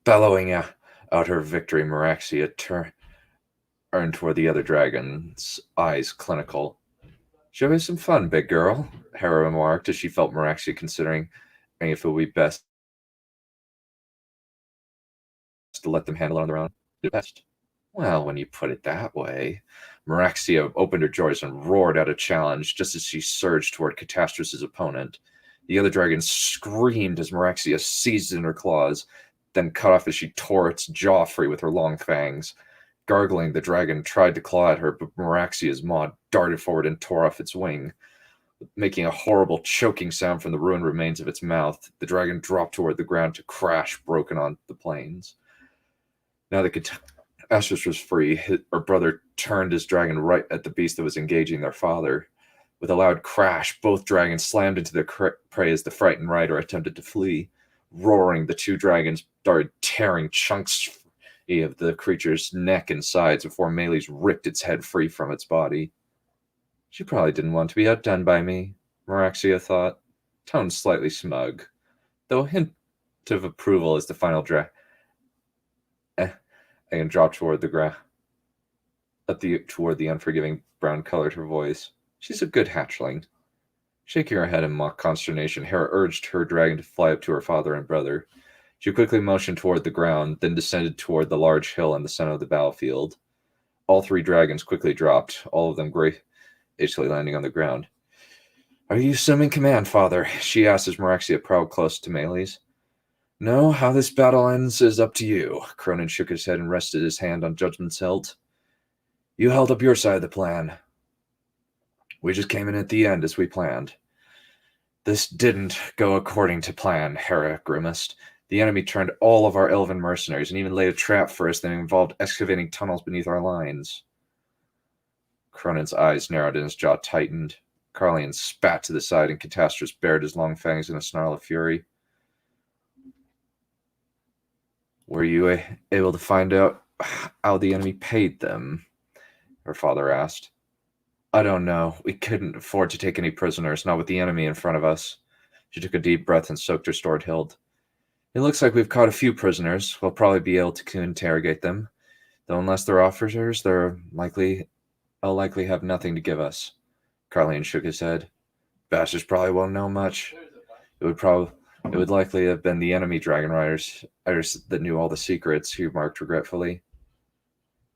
Bellowing out her victory, Meraxia turned toward the other dragon's eyes clinical. "Show me some fun, big girl," Hera remarked as she felt Meraxia considering if it would be best to let them handle it on their own. Best. Well, when you put it that way. Meraxia opened her jaws and roared out a challenge just as she surged toward Catastrophe's opponent. The other dragon screamed as Meraxia seized it in her claws, then cut off as she tore its jaw free with her long fangs. Gargling, the dragon tried to claw at her, but Meraxia's maw darted forward and tore off its wing. Making a horrible choking sound from the ruined remains of its mouth, the dragon dropped toward the ground to crash broken on the plains. Now that Catastrophe was free, her brother turned his dragon right at the beast that was engaging their father. With a loud crash, both dragons slammed into their prey as the frightened rider attempted to flee. Roaring, the two dragons started tearing chunks of the creature's neck and sides before Meles ripped its head free from its body. She probably didn't want to be outdone by me, Meraxia thought, tone slightly smug, though a hint of approval as the final dragon dropped toward the ground. Toward the unforgiving brown colored her voice. She's a good hatchling. Shaking her head in mock consternation, Hera urged her dragon to fly up to her father and brother. She quickly motioned toward the ground, then descended toward the large hill in the center of the battlefield. All three dragons quickly dropped, all of them gracefully landing on the ground. "Are you assuming command, father?" she asked as Meraxia prowled close to Meles. "No, how this battle ends is up to you." Cronin shook his head and rested his hand on Judgment's hilt. "You held up your side of the plan. We just came in at the end as we planned." "This didn't go according to plan," Hera grimaced. "The enemy turned all of our elven mercenaries and even laid a trap for us that involved excavating tunnels beneath our lines." Cronin's eyes narrowed and his jaw tightened. Carlion spat to the side and Catastrophe bared his long fangs in a snarl of fury. "Were you able to find out how the enemy paid them?" her father asked. "I don't know. We couldn't afford to take any prisoners, not with the enemy in front of us." She took a deep breath and soaked her sword hilt. "It looks like we've caught a few prisoners. We'll probably be able to interrogate them. Though unless they're officers, they'll likely have nothing to give us." Carlion shook his head. "Bastards probably won't know much. It would likely have been the enemy dragon riders that knew all the secrets," he remarked regretfully.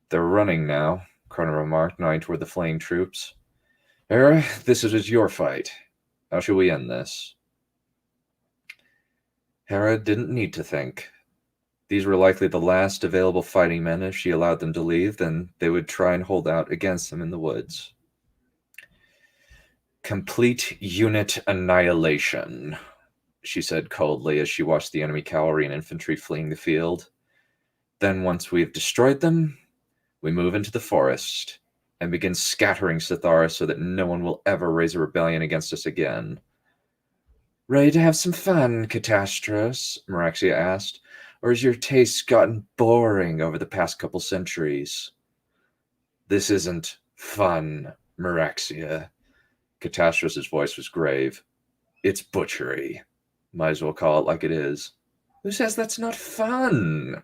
"They're running now," Cronin remarked, nodding toward the fleeing troops. "Hera, this is your fight. How shall we end this?" Hera didn't need to think. These were likely the last available fighting men. If she allowed them to leave, then they would try and hold out against them in the woods. "Complete unit annihilation," she said coldly as she watched the enemy cavalry and infantry fleeing the field. "Then once we've destroyed them, we move into the forest and begin scattering Sithara so that no one will ever raise a rebellion against us again." "Ready to have some fun, Catastrophe?" Meraxia asked. "Or has your taste gotten boring over the past couple centuries?" "This isn't fun, Meraxia." Catastrophe's voice was grave. "It's butchery. Might as well call it like it is." "Who says that's not fun?"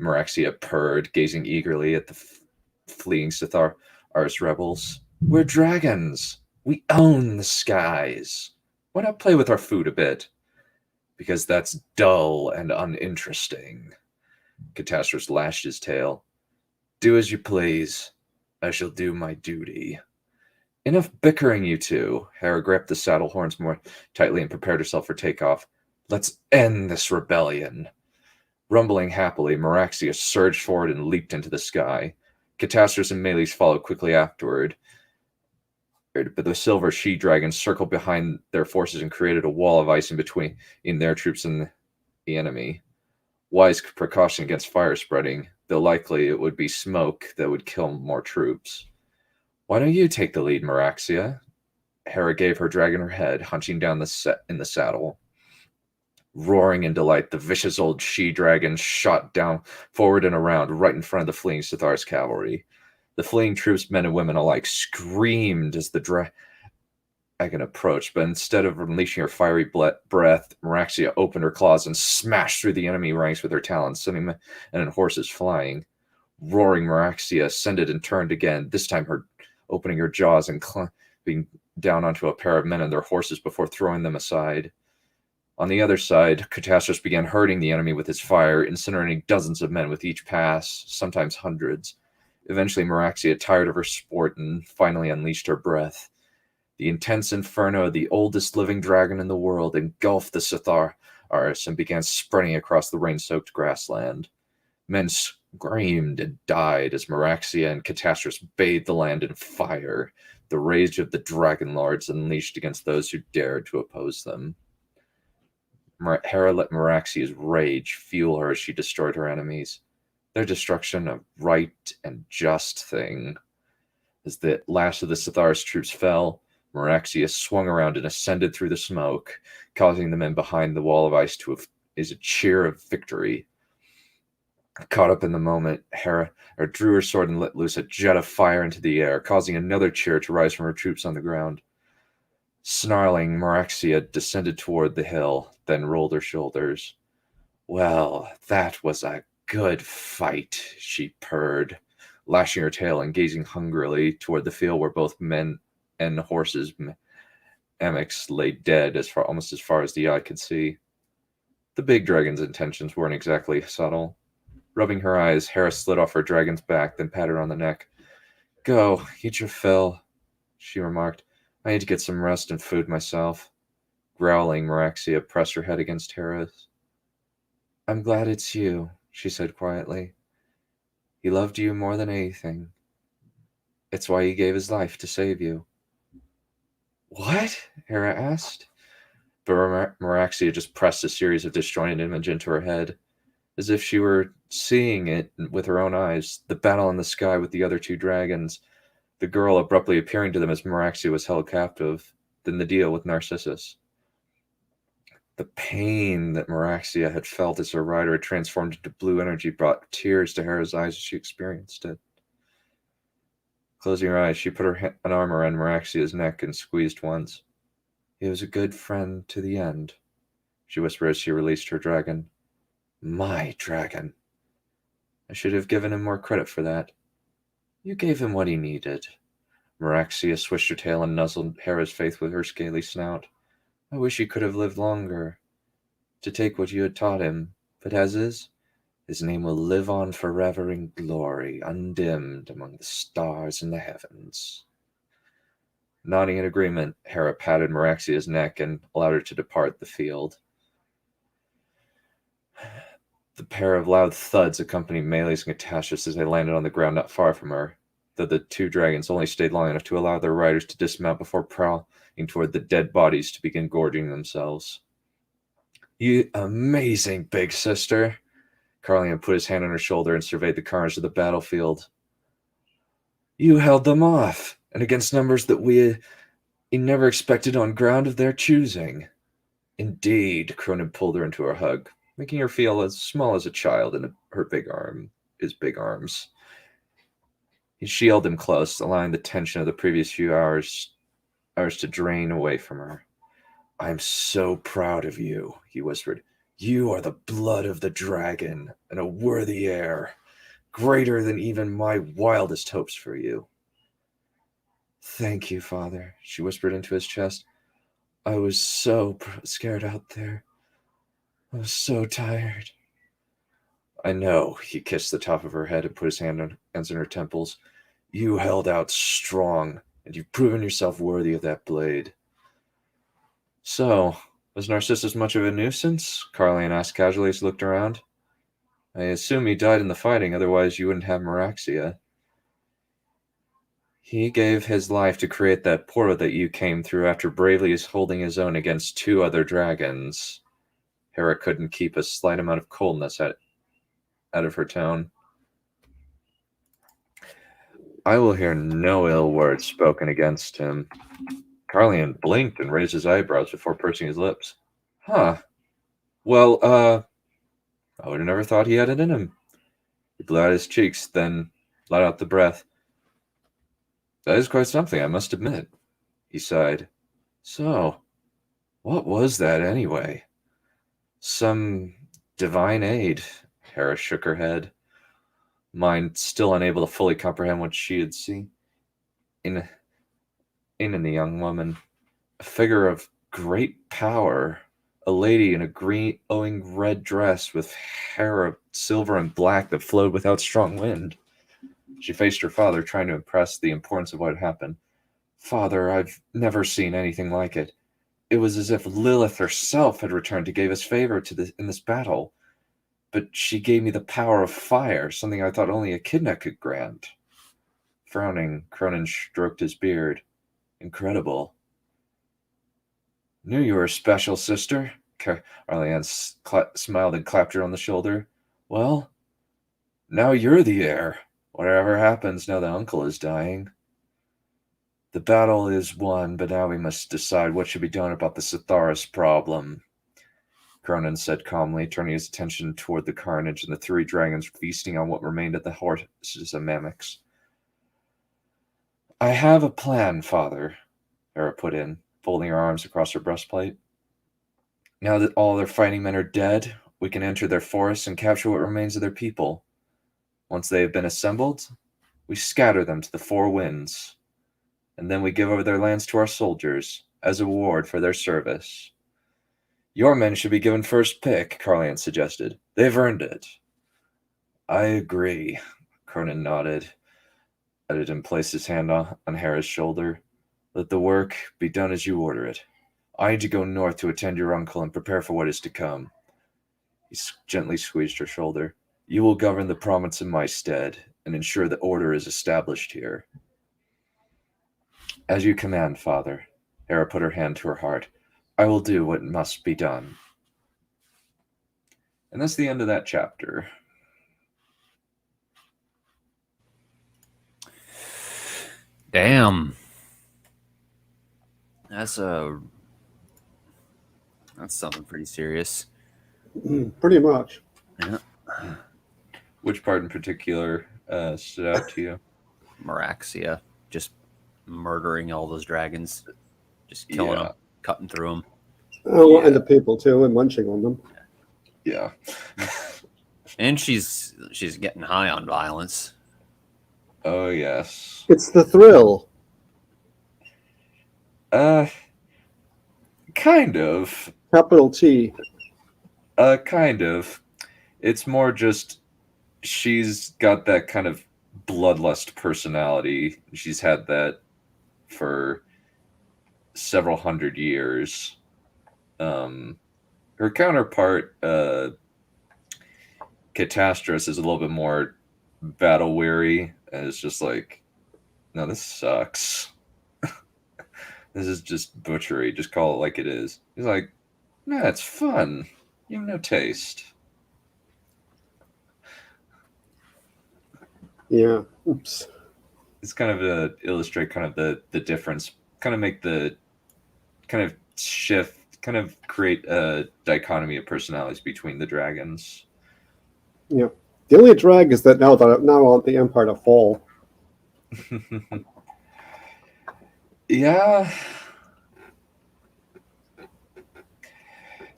Meraxia purred, gazing eagerly at the fleeing Sithara's rebels. "We're dragons. We own the skies. Why not play with our food a bit?" "Because that's dull and uninteresting." Catastrophe lashed his tail. "Do as you please. I shall do my duty. Enough bickering, you two. Hera gripped the saddle horns more tightly and prepared herself for takeoff. Let's end this rebellion. Rumbling happily, Meraxia surged forward and leaped into the sky. Catastrophes and Meles followed quickly afterward. But the silver she-dragons circled behind their forces and created a wall of ice in between their troops and the enemy. Wise precaution against fire spreading, though likely it would be smoke that would kill more troops. Why don't you take the lead, Meraxia? Hera gave her dragon her head, hunching down in the saddle. Roaring in delight, the vicious old she-dragon shot down, forward and around, right in front of the fleeing Sithar's cavalry. The fleeing troops, men and women alike, screamed as the dragon approached, but instead of unleashing her fiery breath, Meraxia opened her claws and smashed through the enemy ranks with her talons, sending men and horses flying. Roaring, Meraxia ascended and turned again, this time opening her jaws and climbing down onto a pair of men and their horses before throwing them aside. On the other side, Catastrophes began hurting the enemy with his fire, incinerating dozens of men with each pass, sometimes hundreds. Eventually, Meraxia tired of her sport and finally unleashed her breath. The intense inferno of the oldest living dragon in the world engulfed the Sithars and began spreading across the rain-soaked grassland. Men screamed and died as Meraxia and Catastrophes bathed the land in fire, the rage of the dragon lords unleashed against those who dared to oppose them. Hera let Meraxia's rage fuel her as she destroyed her enemies. Their destruction a right and just thing. As the last of the Sithar's troops fell, Meraxia swung around and ascended through the smoke, causing the men behind the wall of ice to is a cheer of victory. Caught up in the moment, Hera drew her sword and let loose a jet of fire into the air, causing another cheer to rise from her troops on the ground. Snarling, Meraxia descended toward the hill, then rolled her shoulders. Well, that was a good fight, she purred, lashing her tail and gazing hungrily toward the field where both men and horses' emics lay dead almost as far as the eye could see. The big dragon's intentions weren't exactly subtle. Rubbing her eyes, Hera slid off her dragon's back, then patted her on the neck. Go, eat your fill, she remarked. I need to get some rest and food myself. Growling, Meraxia pressed her head against Hera's. I'm glad it's you, she said quietly. He loved you more than anything. It's why he gave his life to save you. What? Hera asked. But Meraxia just pressed a series of disjointed images into her head, as if she were seeing it with her own eyes, the battle in the sky with the other two dragons, the girl abruptly appearing to them as Meraxia was held captive, then the deal with Narcissus. The pain that Meraxia had felt as her rider had transformed into blue energy brought tears to Hera's eyes as she experienced it. Closing her eyes, she put an arm around Meraxia's neck and squeezed once. He was a good friend to the end, she whispered as she released her dragon. My dragon. I should have given him more credit for that. You gave him what he needed. Meraxia swished her tail and nuzzled Hera's face with her scaly snout. I wish he could have lived longer, to take what you had taught him, but as is, his name will live on forever in glory, undimmed among the stars in the heavens. Nodding in agreement, Hera patted Meraxia's neck and allowed her to depart the field. The pair of loud thuds accompanied Meles and Catastrophes as they landed on the ground not far from her, though the two dragons only stayed long enough to allow their riders to dismount before prowling toward the dead bodies to begin gorging themselves. You amazing big sister! Carlion put his hand on her shoulder and surveyed the carnage of the battlefield. You held them off, and against numbers that we never expected on ground of their choosing. Indeed, Cronin pulled her into her hug, making her feel as small as a child in his big arms. He shielded him close, allowing the tension of the previous few hours to drain away from her. I'm so proud of you, he whispered. You are the blood of the dragon, and a worthy heir, greater than even my wildest hopes for you. Thank you, Father, she whispered into his chest. I was so scared out there. I was so tired. I know, he kissed the top of her head and put his hands on her temples. You held out strong, and you've proven yourself worthy of that blade. So, was Narcissus much of a nuisance? Carlian asked casually as he looked around. I assume he died in the fighting, otherwise you wouldn't have Meraxia. He gave his life to create that portal that you came through after bravely holding his own against 2 other dragons. Hera couldn't keep a slight amount of coldness out of her tone. I will hear no ill words spoken against him. Carlian blinked and raised his eyebrows before pursing his lips. Huh. Well, I would have never thought he had it in him. He blew out his cheeks, then let out the breath. That is quite something, I must admit. He sighed. So, what was that anyway? Some divine aid. Hera shook her head, mind still unable to fully comprehend what she had seen in the young woman. A figure of great power. A lady in a green glowing red dress with hair of silver and black that flowed without strong wind. She faced her father, trying to impress the importance of what had happened. Father, I've never seen anything like it. It was as if Lilith herself had returned to give us favor in this battle. But she gave me the power of fire, something I thought only Echidna could grant. Frowning, Cronin stroked his beard. Incredible. Knew you were special, sister. Arlianne smiled and clapped her on the shoulder. Well, now you're the heir. Whatever happens now that Uncle is dying. The battle is won, but now we must decide what should be done about the Sitharis problem. Cronin said calmly, turning his attention toward the carnage and the 3 dragons feasting on what remained of the horses and mimics. I have a plan, Father, Hera put in, folding her arms across her breastplate. Now that all their fighting men are dead, we can enter their forests and capture what remains of their people. Once they have been assembled, we scatter them to the 4 winds, and then we give over their lands to our soldiers as a reward for their service. Your men should be given first pick, Carlian suggested. They've earned it. I agree, Cronin nodded and placed his hand on Hera's shoulder. Let the work be done as you order it. I need to go north to attend your uncle and prepare for what is to come. He gently squeezed her shoulder. You will govern the province in my stead and ensure that order is established here. As you command, Father. Hera put her hand to her heart. I will do what must be done. And that's the end of that chapter. Damn. That's something pretty serious. Pretty much. Yeah. Which part in particular stood out to you? Meraxia. Just murdering all those dragons. Just killing them. Cutting through them. Oh, and the people too, and munching on them. Yeah. And she's getting high on violence. Oh, yes. It's the thrill. Kind of. Capital T. Kind of. It's more just she's got that kind of bloodlust personality. She's had that for several hundred years. Her counterpart, Catastrophe, is a little bit more battle weary, and it's just like, no, this sucks. This is just butchery. Just call it like it is. He's like, nah, it's fun. You have no taste. Yeah. Oops. It's kind of to illustrate kind of the difference, kind of make the kind of shift, kind of create a dichotomy of personalities between the dragons. Yeah. The only drag is that now I want the Empire to fall. Yeah.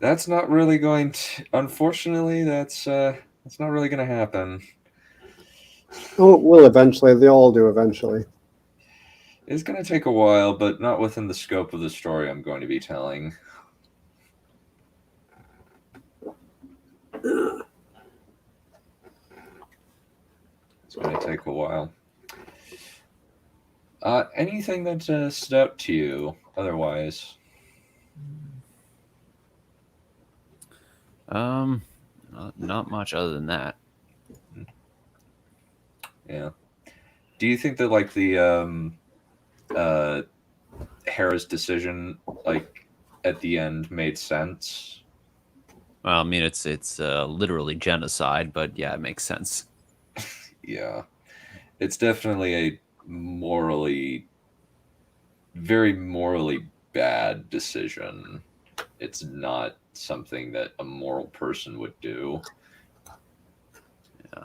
That's not really going to, unfortunately, that's not really going to happen. Oh, it will eventually. They all do eventually. It's going to take a while, but not within the scope of the story I'm going to be telling. It's going to take a while. Anything that stood out to you otherwise? Not much other than that. Yeah. Do you think that like the Hera's decision, like at the end, made sense? Well, I mean, it's literally genocide, but yeah, it makes sense. Yeah, it's definitely a very morally bad decision. It's not something that a moral person would do. Yeah.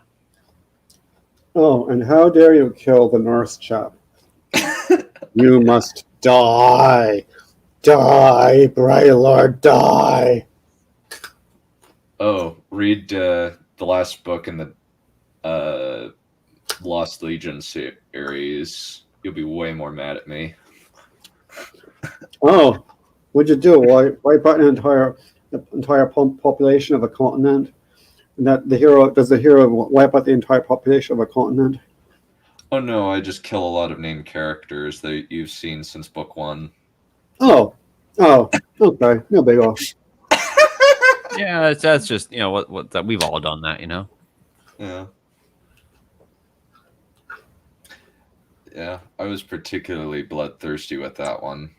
Oh, and how dare you kill the nurse chap? You must die. Die, Braylord, die. Oh, read the last book in the Lost Legion series. You'll be way more mad at me. Oh, what'd you do? Wipe out the entire population of a continent? And that does the hero wipe out the entire population of a continent? Oh no, I just kill a lot of named characters that you've seen since book 1. Oh, okay, no big off. Yeah, that's just what that we've all done that, Yeah. Yeah, I was particularly bloodthirsty with that one.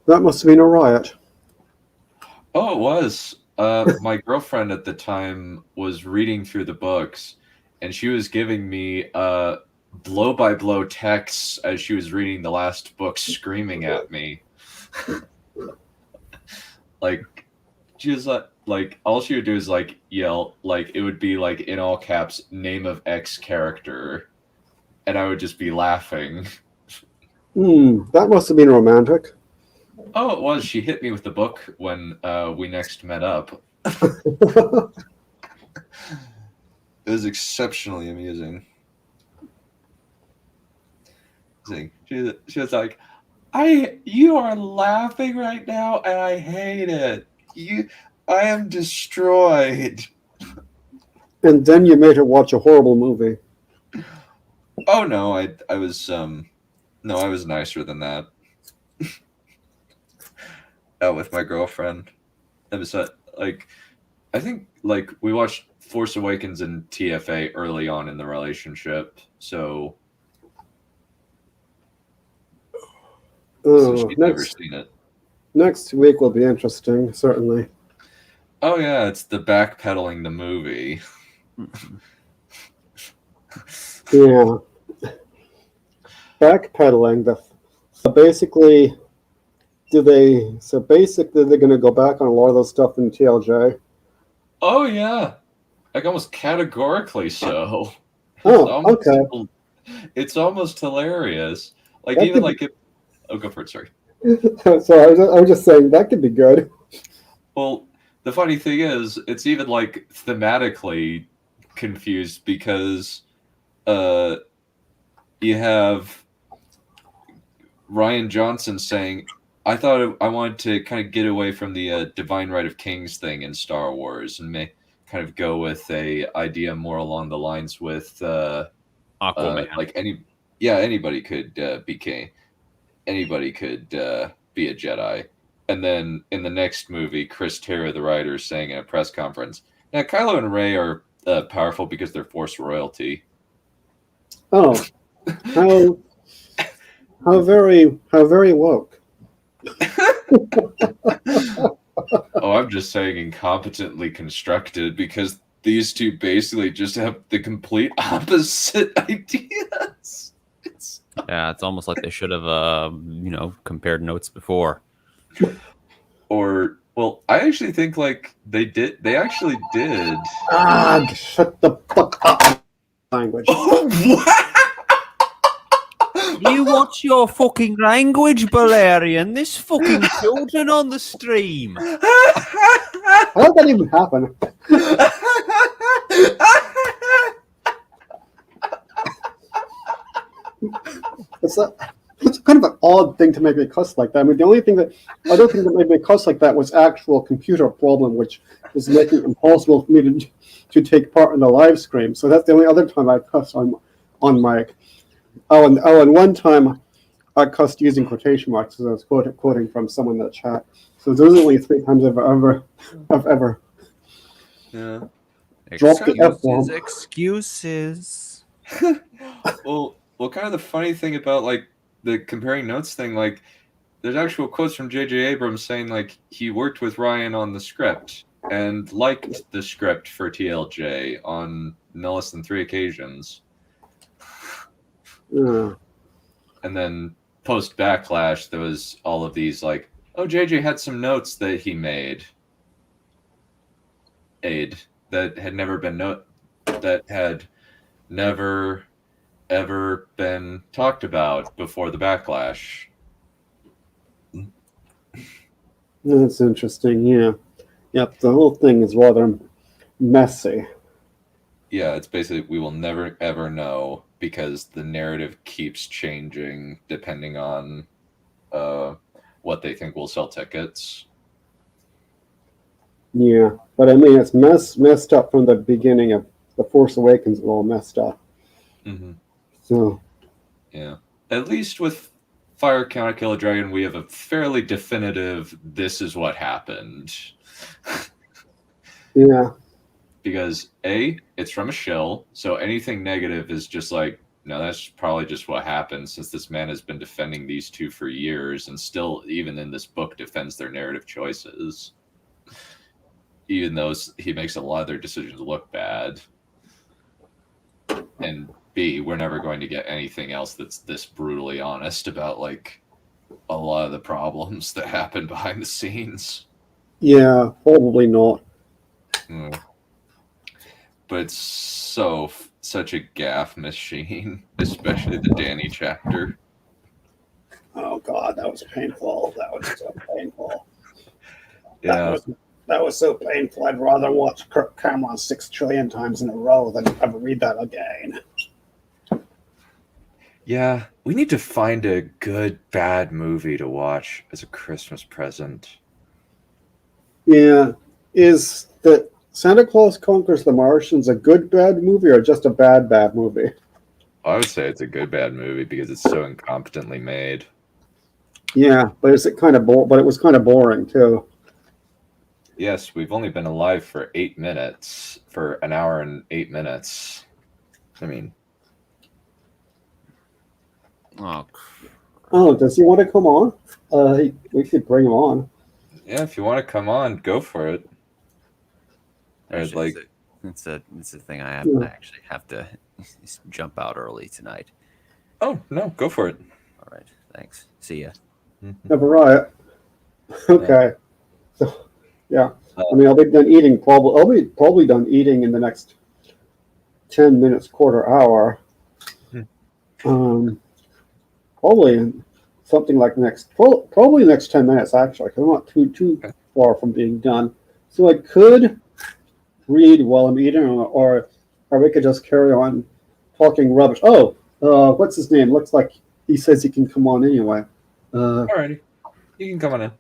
That must have been a riot. Oh, it was. My girlfriend at the time was reading through the books, and she was giving me blow-by-blow texts as she was reading the last book, screaming at me. Like, she was like, all she would do is like yell, like it would be like in all caps, name of X character, and I would just be laughing. That must have been romantic. Oh, it was. She hit me with the book when we next met up. It was exceptionally amusing. She was like, you are laughing right now, and I hate it. I am destroyed. And then you made her watch a horrible movie. Oh no, I was no, I was nicer than that. Out with my girlfriend. It was like, I think like we watched Force Awakens and TFA early on in the relationship, so she'd never seen it. Next week will be interesting, certainly. Oh yeah, it's the backpedaling the movie. Yeah. Backpedaling. So basically they're going to go back on a lot of those stuff in TLJ. Oh yeah, like almost categorically so. Oh, okay. It's almost hilarious. Like even like if. Oh, go for it. Sorry. So I was just saying that could be good. Well, the funny thing is, it's even like thematically confused because you have Ryan Johnson saying, I thought I wanted to kind of get away from the divine right of kings thing in Star Wars and kind of go with a idea more along the lines with Aquaman. like anybody could be king, anybody could be a Jedi. And then in the next movie, Chris Terra, the writer, is saying in a press conference, "Now Kylo and Rey are powerful because they're Force royalty." Oh, how very woke. Oh, I'm just saying incompetently constructed because these two basically just have the complete opposite ideas. Yeah, it's almost like they should have, compared notes before. Or, well, I actually think like they actually did. Shut the fuck up. Language. You watch your fucking language, Balerion. This fucking children on the stream. How did that even happen? It's kind of an odd thing to make me cuss like that. I mean, the only thing that made me cuss like that was actual computer problem, which is making it impossible for me to take part in the live stream. So that's the only other time I cuss on mic. And one time I cussed using quotation marks because I was quoting from someone in the chat. So those are only 3 times I've ever Yeah. dropped the F-bomb. Excuses. Well, kind of the funny thing about like the comparing notes thing, like there's actual quotes from J.J. Abrams saying like he worked with Ryan on the script and liked the script for TLJ on no less than 3 occasions. Yeah. And then post Backlash, there was all of these like, oh, JJ had some notes that he made that had never ever been talked about before the Backlash. That's interesting. Yeah. Yep. The whole thing is rather messy. Yeah, it's basically we will never ever know because the narrative keeps changing depending on what they think will sell tickets. Yeah, but I mean, it's messed up from the beginning of the Force Awakens. All messed up. Mm-hmm. So yeah, at least with Fire Count Kill a Dragon, we have a fairly definitive. This is what happened. yeah, Because A, it's from a shill, so anything negative is just like, no, that's probably just what happened since this man has been defending these two for years and still, even in this book, defends their narrative choices. Even though he makes a lot of their decisions look bad. And B, we're never going to get anything else that's this brutally honest about, like, a lot of the problems that happen behind the scenes. yeah, probably not. But it's such a gaff machine, especially the Danny chapter. Oh God, that was painful. That was so painful. Yeah. That was so painful. I'd rather watch Kirk Cameron 6 trillion times in a row than ever read that again. Yeah, we need to find a good bad movie to watch as a Christmas present. Yeah, is that Santa Claus Conquers the Martians a good bad movie or just a bad movie? I would say it's a good bad movie because it's so incompetently made. Yeah, but is it kind of but it was kind of boring too. Yes, we've only been alive for 8 minutes, for an hour and 8 minutes. I mean, oh, does he want to come on? We could bring him on. yeah, if you want to come on, go for it. Actually, it's a thing I actually have to jump out early tonight. Oh, no, go for it. All right, thanks. See ya. Have a riot. Okay. So, yeah. I mean, I'll be done eating probably done eating in the next 10 minutes, quarter hour. Probably something like probably the next 10 minutes actually. 'Cause I'm not too far from being done. So I could read while I'm eating, or we could just carry on talking rubbish. Oh, what's his name? Looks like he says he can come on anyway. Alrighty, you can come on in.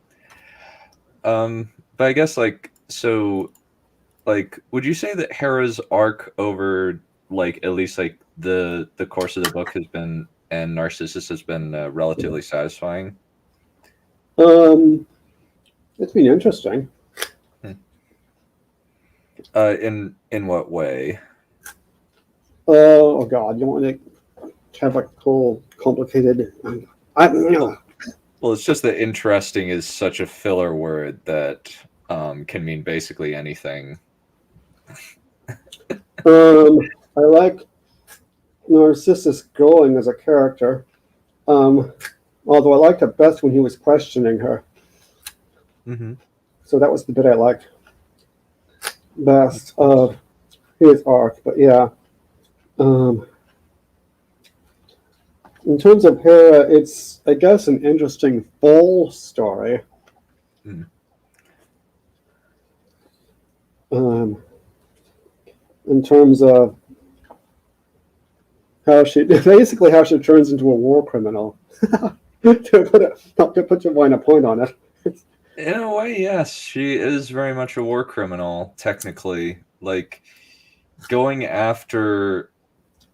But I guess would you say that Hera's arc over at least the course of the book has been, and Narcissus has been relatively satisfying? It's been interesting. In what way? Oh God, you want to have a whole complicated? I don't know. Well, it's just that interesting is such a filler word that can mean basically anything. I like Narcissus growing as a character. Although I liked it best when he was questioning her. Mm-hmm. So that was the bit I liked best of his arc. But yeah. In terms of Hera, it's, I guess, an interesting full story. In terms of how she turns into a war criminal. to put your fine point on it. In a way, yes, she is very much a war criminal, technically. Like, going after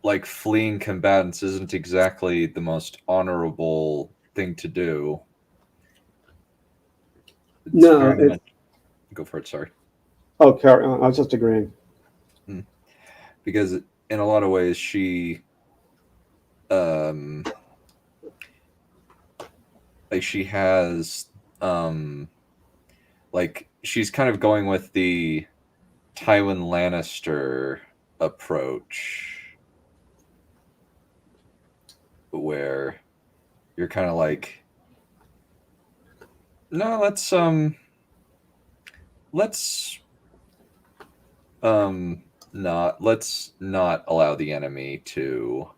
like fleeing combatants isn't exactly the most honorable thing to do. No, Go for it. Sorry. Oh, carry on. I was just agreeing. Because in a lot of ways, she, like she has, like she's kind of going with the Tywin Lannister approach, where you're kind of like, no, let's not allow the enemy to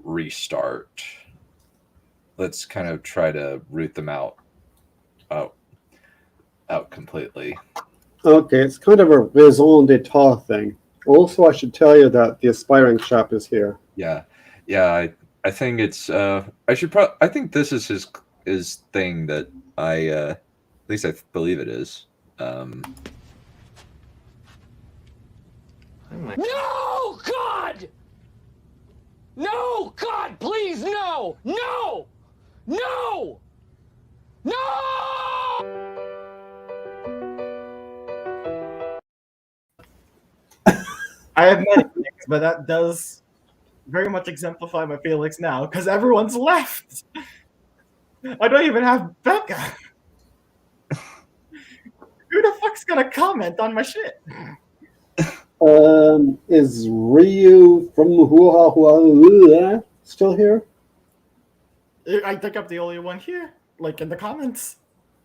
restart. Let's kind of try to root them out completely. Okay, it's kind of a raison d'etat thing. Also, I should tell you that the aspiring chap is here. Yeah. I think it's I think this is his thing that at least I believe it is. No, God! No, God, please, no! No! No! No! I have many things, but that does very much exemplify my feelings now, because everyone's left. I don't even have Becca. Who the fuck's gonna comment on my shit? Is Ryu from Hua still here? I think I'm the only one here. Like in the comments,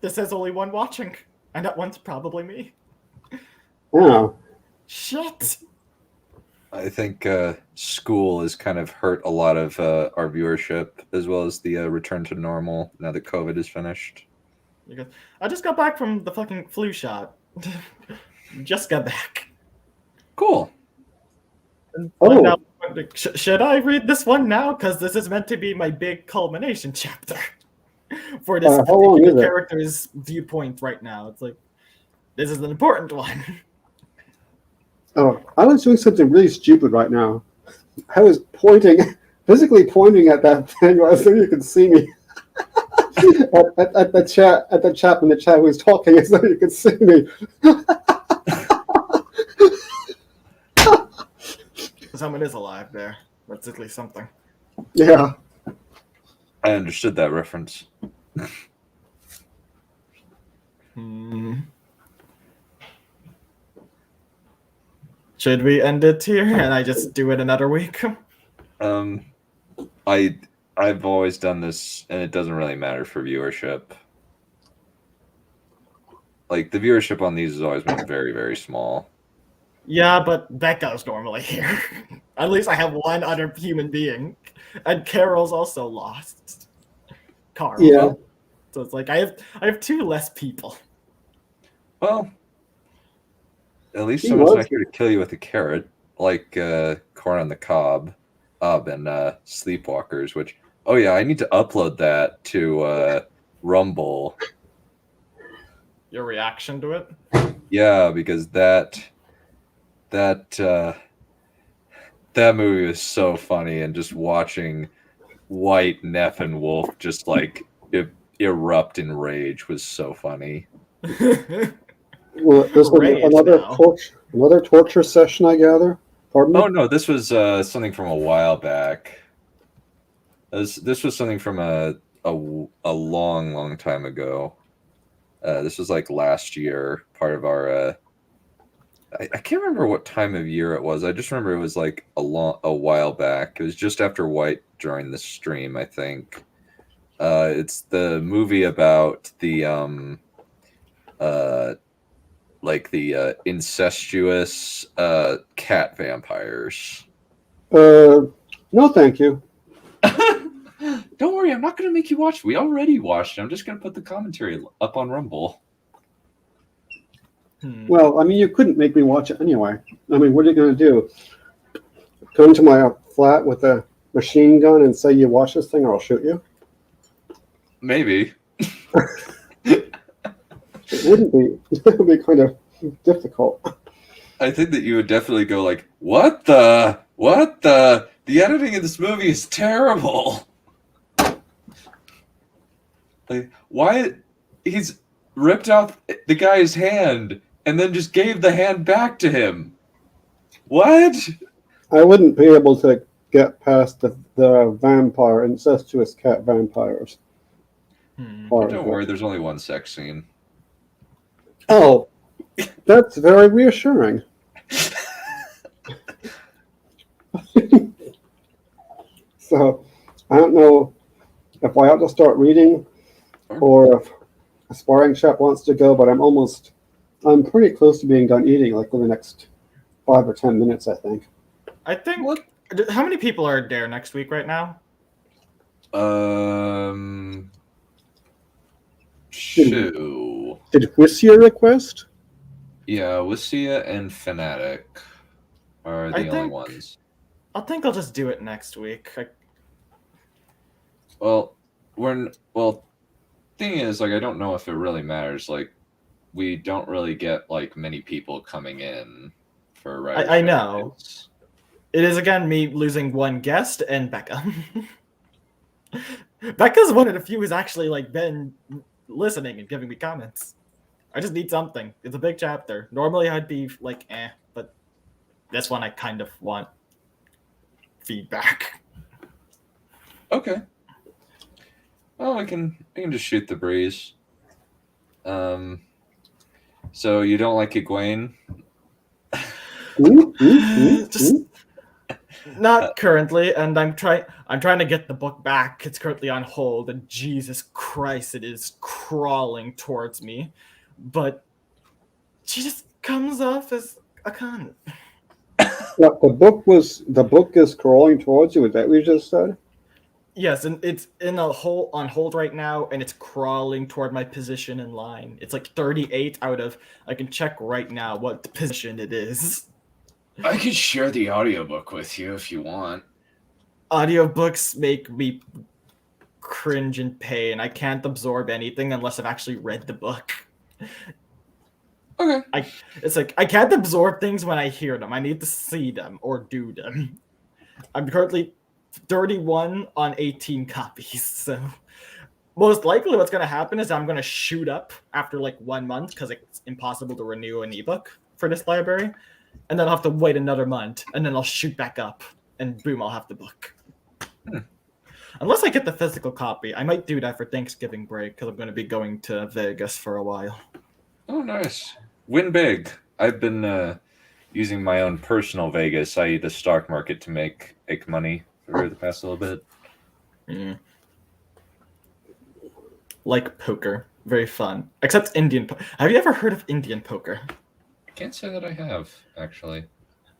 this says only one watching, and that one's probably me. Oh. Shit. I think school has kind of hurt a lot of our viewership, as well as the return to normal now that COVID is finished. Because I just got back from the fucking flu shot. Just got back. Cool. Oh. Now, should I read this one now? Because this is meant to be my big culmination chapter for this particular character's viewpoint right now. It's like, this is an important one. Oh, I was doing something really stupid right now. I was physically pointing at that thing so you could see me. at the chap in the chat who was talking as though you could see me. Someone is alive there. That's at least something. Yeah. I understood that reference. Should we end it here and I just do it another week? I've always done this, and it doesn't really matter for viewership. Like, the viewership on these has always been very, very small. Yeah, but Becca's normally here. At least I have one other human being. And Carol's also lost. Carl. Yeah. So it's like I have two less people. Well, at least someone's not here to kill you with a carrot, like Corn on the Cob, and Sleepwalkers, which, oh yeah, I need to upload that to Rumble. Your reaction to it? Yeah, because that movie was so funny, and just watching White, Neff, and Wolf just like erupt in rage was so funny. Well, this was another torture session, I gather. Pardon me? Oh no, this was something from a while back. This was something from a long time ago. This was like last year, part of our. I can't remember what time of year it was. I just remember it was like a while back. It was just after White during the stream, I think. It's the movie about the incestuous cat vampires. No, thank you. Don't worry, I'm not going to make you watch. We already watched it. I'm just going to put the commentary up on Rumble. Well, I mean, you couldn't make me watch it anyway. I mean, what are you going to do? Come to my flat with a machine gun and say you watch this thing or I'll shoot you? Maybe. It wouldn't be. It would be kind of difficult. I think that you would definitely go like, what the? What the editing in this movie is terrible. Like, why he's ripped off the guy's hand and then just gave the hand back to him? What? I wouldn't be able to get past the vampire, incestuous cat vampires. Don't worry, there's only one sex scene. Oh, that's very reassuring. So, I don't know if I ought to start reading or if a sparring chap wants to go, but I'm pretty close to being done eating, like in the next 5 or 10 minutes, I think. I think. How many people are there next week right now? 2. Did Wissia request? Yeah, Wissia and Fanatic are the only ones. I think I'll just do it next week. Thing is, like, I don't know if it really matters. Like, we don't really get like many people coming in for I know. It is again me losing one guest and Becca. Becca's one of the few who's actually like been listening and giving me comments. I just need something. It's a big chapter. Normally I'd be like, but this one I kind of want feedback. Okay. Well, I can just shoot the breeze. So you don't like Egwene? Just not currently, and I'm trying to get the book back. It's currently on hold, and Jesus Christ, it is crawling towards me. But she just comes off as a cunt. What, the book is crawling towards you? Is that what you just said? Yes, and it's on hold right now, and it's crawling toward my position in line. It's like 38 out of. I can check right now what position it is. I could share the audiobook with you if you want. Audiobooks make me cringe in pain. I can't absorb anything unless I've actually read the book. Okay. It's like I can't absorb things when I hear them. I need to see them or do them. I'm currently 31 on 18 copies, so most likely what's going to happen is I'm going to shoot up after like 1 month because it's impossible to renew an ebook for this library, and then I'll have to wait another month, and then I'll shoot back up, and boom, I'll have the book. Unless I get the physical copy. I might do that for Thanksgiving break because I'm going to be going to Vegas for a while. Oh, nice. Win big. I've been using my own personal Vegas, i.e. the stock market, to make money for the past little bit. Like poker. Very fun. Except Indian poker. Have you ever heard of Indian poker? I can't say that I have, actually.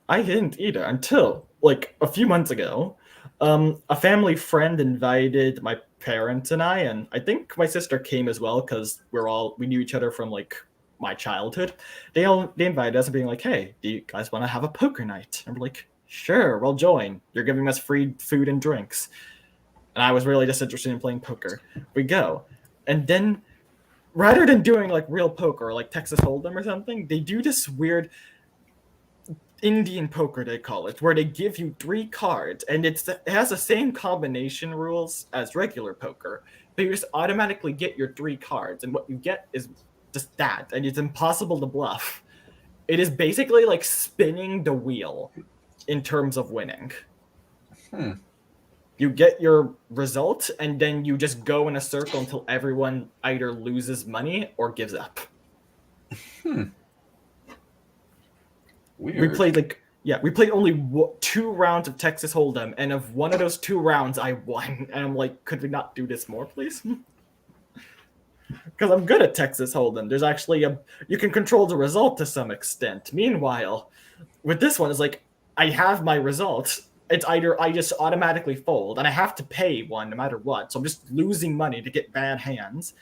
I didn't either until like a few months ago. A family friend invited my parents and and I think my sister came as well because we knew each other from like my childhood. They invited us, being like, "Hey, do you guys want to have a poker night?" And we're like, "Sure, we'll join. You're giving us free food and drinks." And I was really just interested in playing poker. We go, and then rather than doing like real poker, like Texas Hold'em or something, they do this weird Indian poker, they call it, where they give you 3 cards, and it has the same combination rules as regular poker, but you just automatically get your 3 cards, and what you get is just that, and it's impossible to bluff. It is basically like spinning the wheel in terms of winning. You get your result, and then you just go in a circle until everyone either loses money or gives up. Weird. We played only 2 rounds of Texas Hold'em, and of one of those 2 rounds, I won. And I'm like, could we not do this more, please? Because I'm good at Texas Hold'em. There's actually you can control the result to some extent. Meanwhile, with this one, it's like I have my result. It's either I just automatically fold, and I have to pay one no matter what. So I'm just losing money to get bad hands.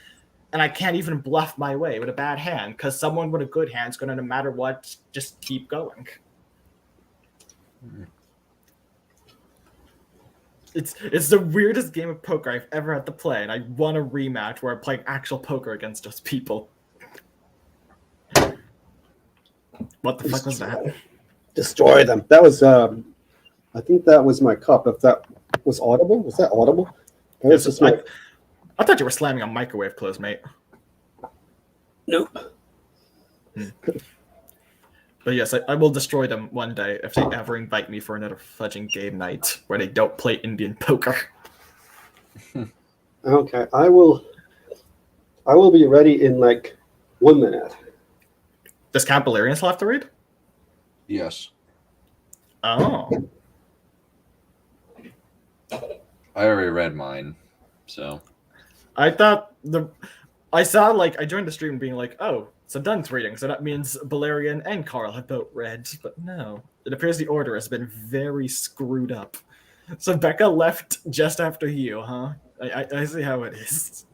And I can't even bluff my way with a bad hand because someone with a good hand is going to, no matter what, just keep going. It's the weirdest game of poker I've ever had to play, and I want a rematch where I'm playing actual poker against those people. What the fuck was that? Destroy them. That was I think that was my cup. If that was audible, was that audible? That was just my... I thought you were slamming a microwave closed, mate. Nope. But yes, I will destroy them one day if they ever invite me for another fudging game night where they don't play Indian poker. Okay, I will be ready in like 1 minute. Does Camp Balerion still have to read? Yes. Oh. I already read mine, so. I thought I joined the stream being like, oh, so Dunn's reading, so that means Balerion and Carl have both read, but no. It appears the order has been very screwed up. So Becca left just after you, huh? I see how it is.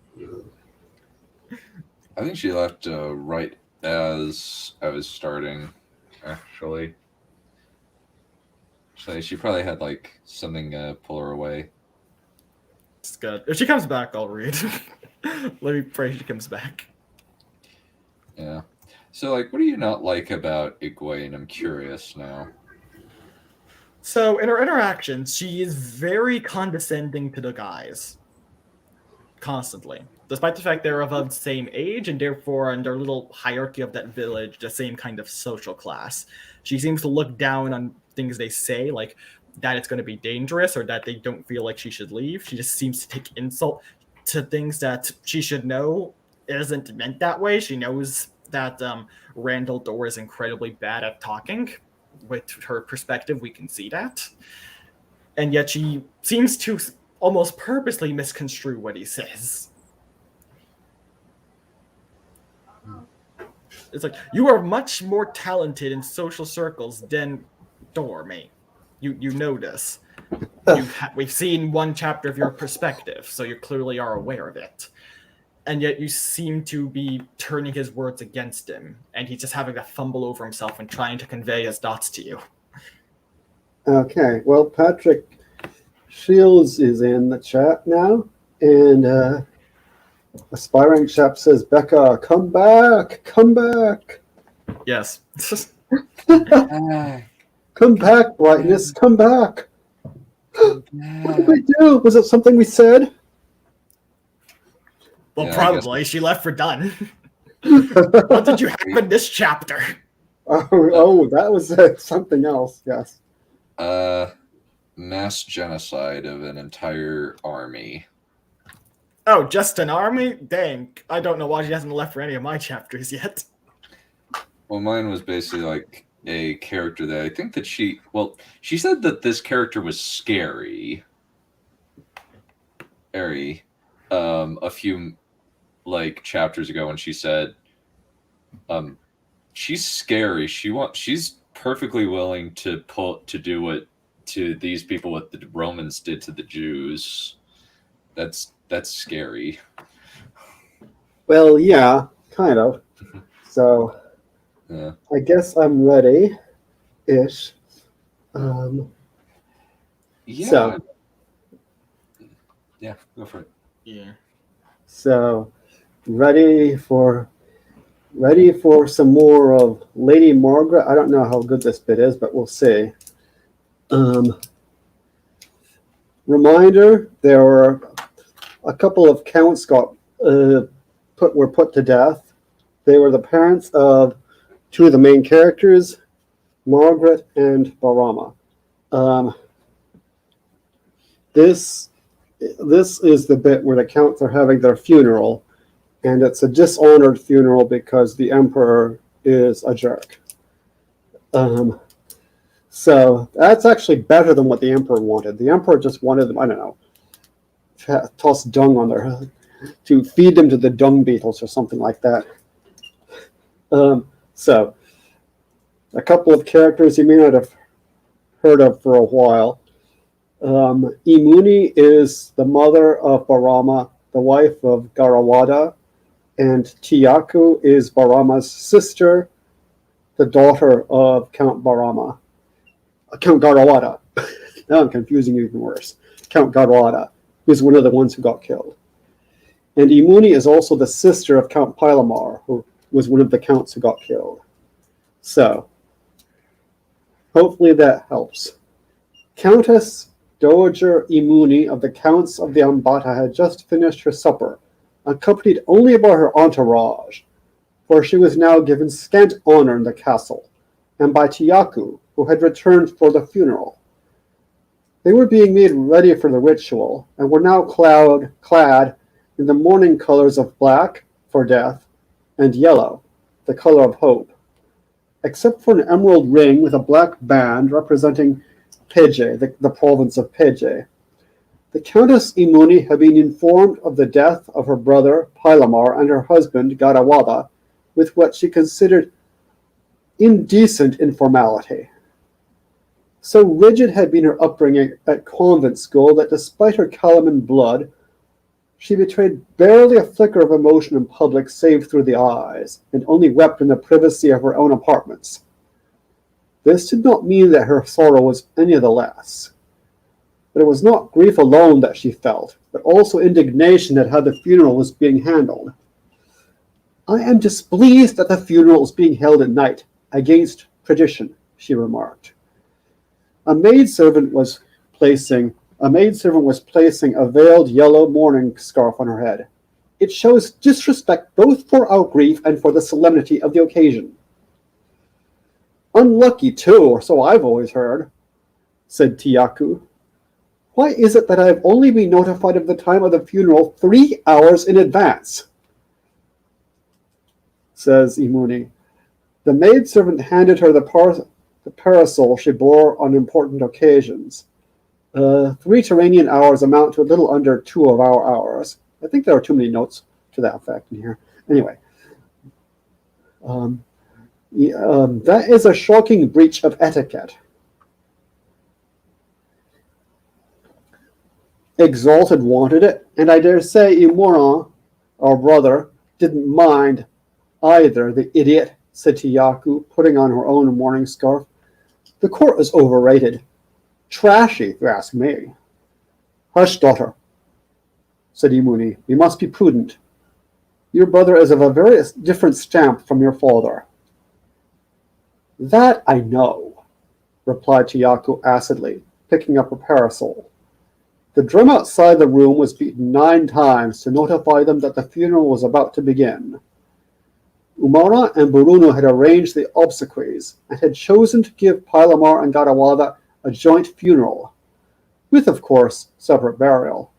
I think she left right as I was starting, actually. So she probably had like something pull her away. It's good. If she comes back, I'll read. Let me pray she comes back. Yeah. So, like, what do you not like about Egwene? I'm curious now. So, in her interactions, she is very condescending to the guys. Constantly. Despite the fact they're of the same age and therefore in their little hierarchy of that village, the same kind of social class. She seems to look down on things they say, like that it's going to be dangerous or that they don't feel like she should leave. She just seems to take insult to things that she should know isn't meant that way. She knows that Randall Dorr is incredibly bad at talking. With her perspective, we can see that. And yet she seems to almost purposely misconstrue what he says. It's like, you are much more talented in social circles than Dorr, mate. You know this. We've seen one chapter of your perspective, so you clearly are aware of it. And yet you seem to be turning his words against him, and he's just having to fumble over himself and trying to convey his thoughts to you. Okay, well, Patrick Shields is in the chat now, and Aspiring Chap says, Becca, come back, come back. Yes. Come back, Brightness, come back. What did we do? Was it something we said? Well, yeah, probably. She left for Dunn. What did you have in this chapter? Oh, that was something else, yes. Mass genocide of an entire army. Oh, just an army? Dang. I don't know why she hasn't left for any of my chapters yet. Well, mine was basically like a character that I think that she said that this character was scary. A few like chapters ago when she said she's scary. She's perfectly willing to do what to these people what the Romans did to the Jews. That's scary. Well, yeah, kind of. So yeah. I guess I'm ready-ish. Yeah. So, yeah, go for it. Yeah. So ready for some more of Lady Margaret. I don't know how good this bit is, but we'll see. Reminder: there were a couple of counts were put to death. They were the parents of two of the main characters, Margaret and Barama. This is the bit where the counts are having their funeral, and it's a dishonored funeral because the emperor is a jerk. So that's actually better than what the emperor wanted. The emperor just wanted them, I don't know, to toss dung on their head, to feed them to the dung beetles or something like that. So a couple of characters you may not have heard of for a while. Imuni is the mother of Barama, the wife of Garawada, and Tiyaku is Barama's sister, the daughter of Count Garawada. Now I'm confusing you even worse. Count Garawada, who's one of the ones who got killed. And Imuni is also the sister of Count Pilamar, who was one of the counts who got killed. So, hopefully that helps. Countess Dowager Imuni of the Counts of the Ambata had just finished her supper, accompanied only by her entourage, for she was now given scant honor in the castle, and by Tiyaku, who had returned for the funeral. They were being made ready for the ritual, and were now clad in the mourning colors of black, for death, and yellow, the color of hope, except for an emerald ring with a black band representing Peje, the province of Peje. The Countess Imuni had been informed of the death of her brother Pilamar and her husband Gadawada with what she considered indecent informality. So rigid had been her upbringing at convent school that despite her Kalaman blood, she betrayed barely a flicker of emotion in public save through the eyes, and only wept in the privacy of her own apartments. This did not mean that her sorrow was any the less. But it was not grief alone that she felt, but also indignation at how the funeral was being handled. "I am displeased that the funeral is being held at night, against tradition," she remarked. A maidservant was placing a veiled yellow mourning scarf on her head. "It shows disrespect both for our grief and for the solemnity of the occasion." "Unlucky, too, or so I've always heard," said Tiyaku. "Why is it that I have only been notified of the time of the funeral 3 hours in advance?" Says Imuni. The maidservant handed her the parasol she bore on important occasions. 3 Terranian hours amount to a little under 2 of our hours. I think there are too many notes to that effect in here. Anyway. That is a shocking breach of etiquette. Exalted wanted it, and I dare say Imoran, our brother, didn't mind either, the idiot, said Tiyaku, putting on her own mourning scarf. The court is overrated. Trashy, if you ask me. Hush, daughter, said Imuni. We must be prudent. Your brother is of a very different stamp from your father. That I know, replied Tiyaku acidly, picking up her parasol. The drum outside the room was beaten 9 times to notify them that the funeral was about to begin. Umara and Bruno had arranged the obsequies and had chosen to give Pilamar and Gadawada a joint funeral, with, of course, separate burial,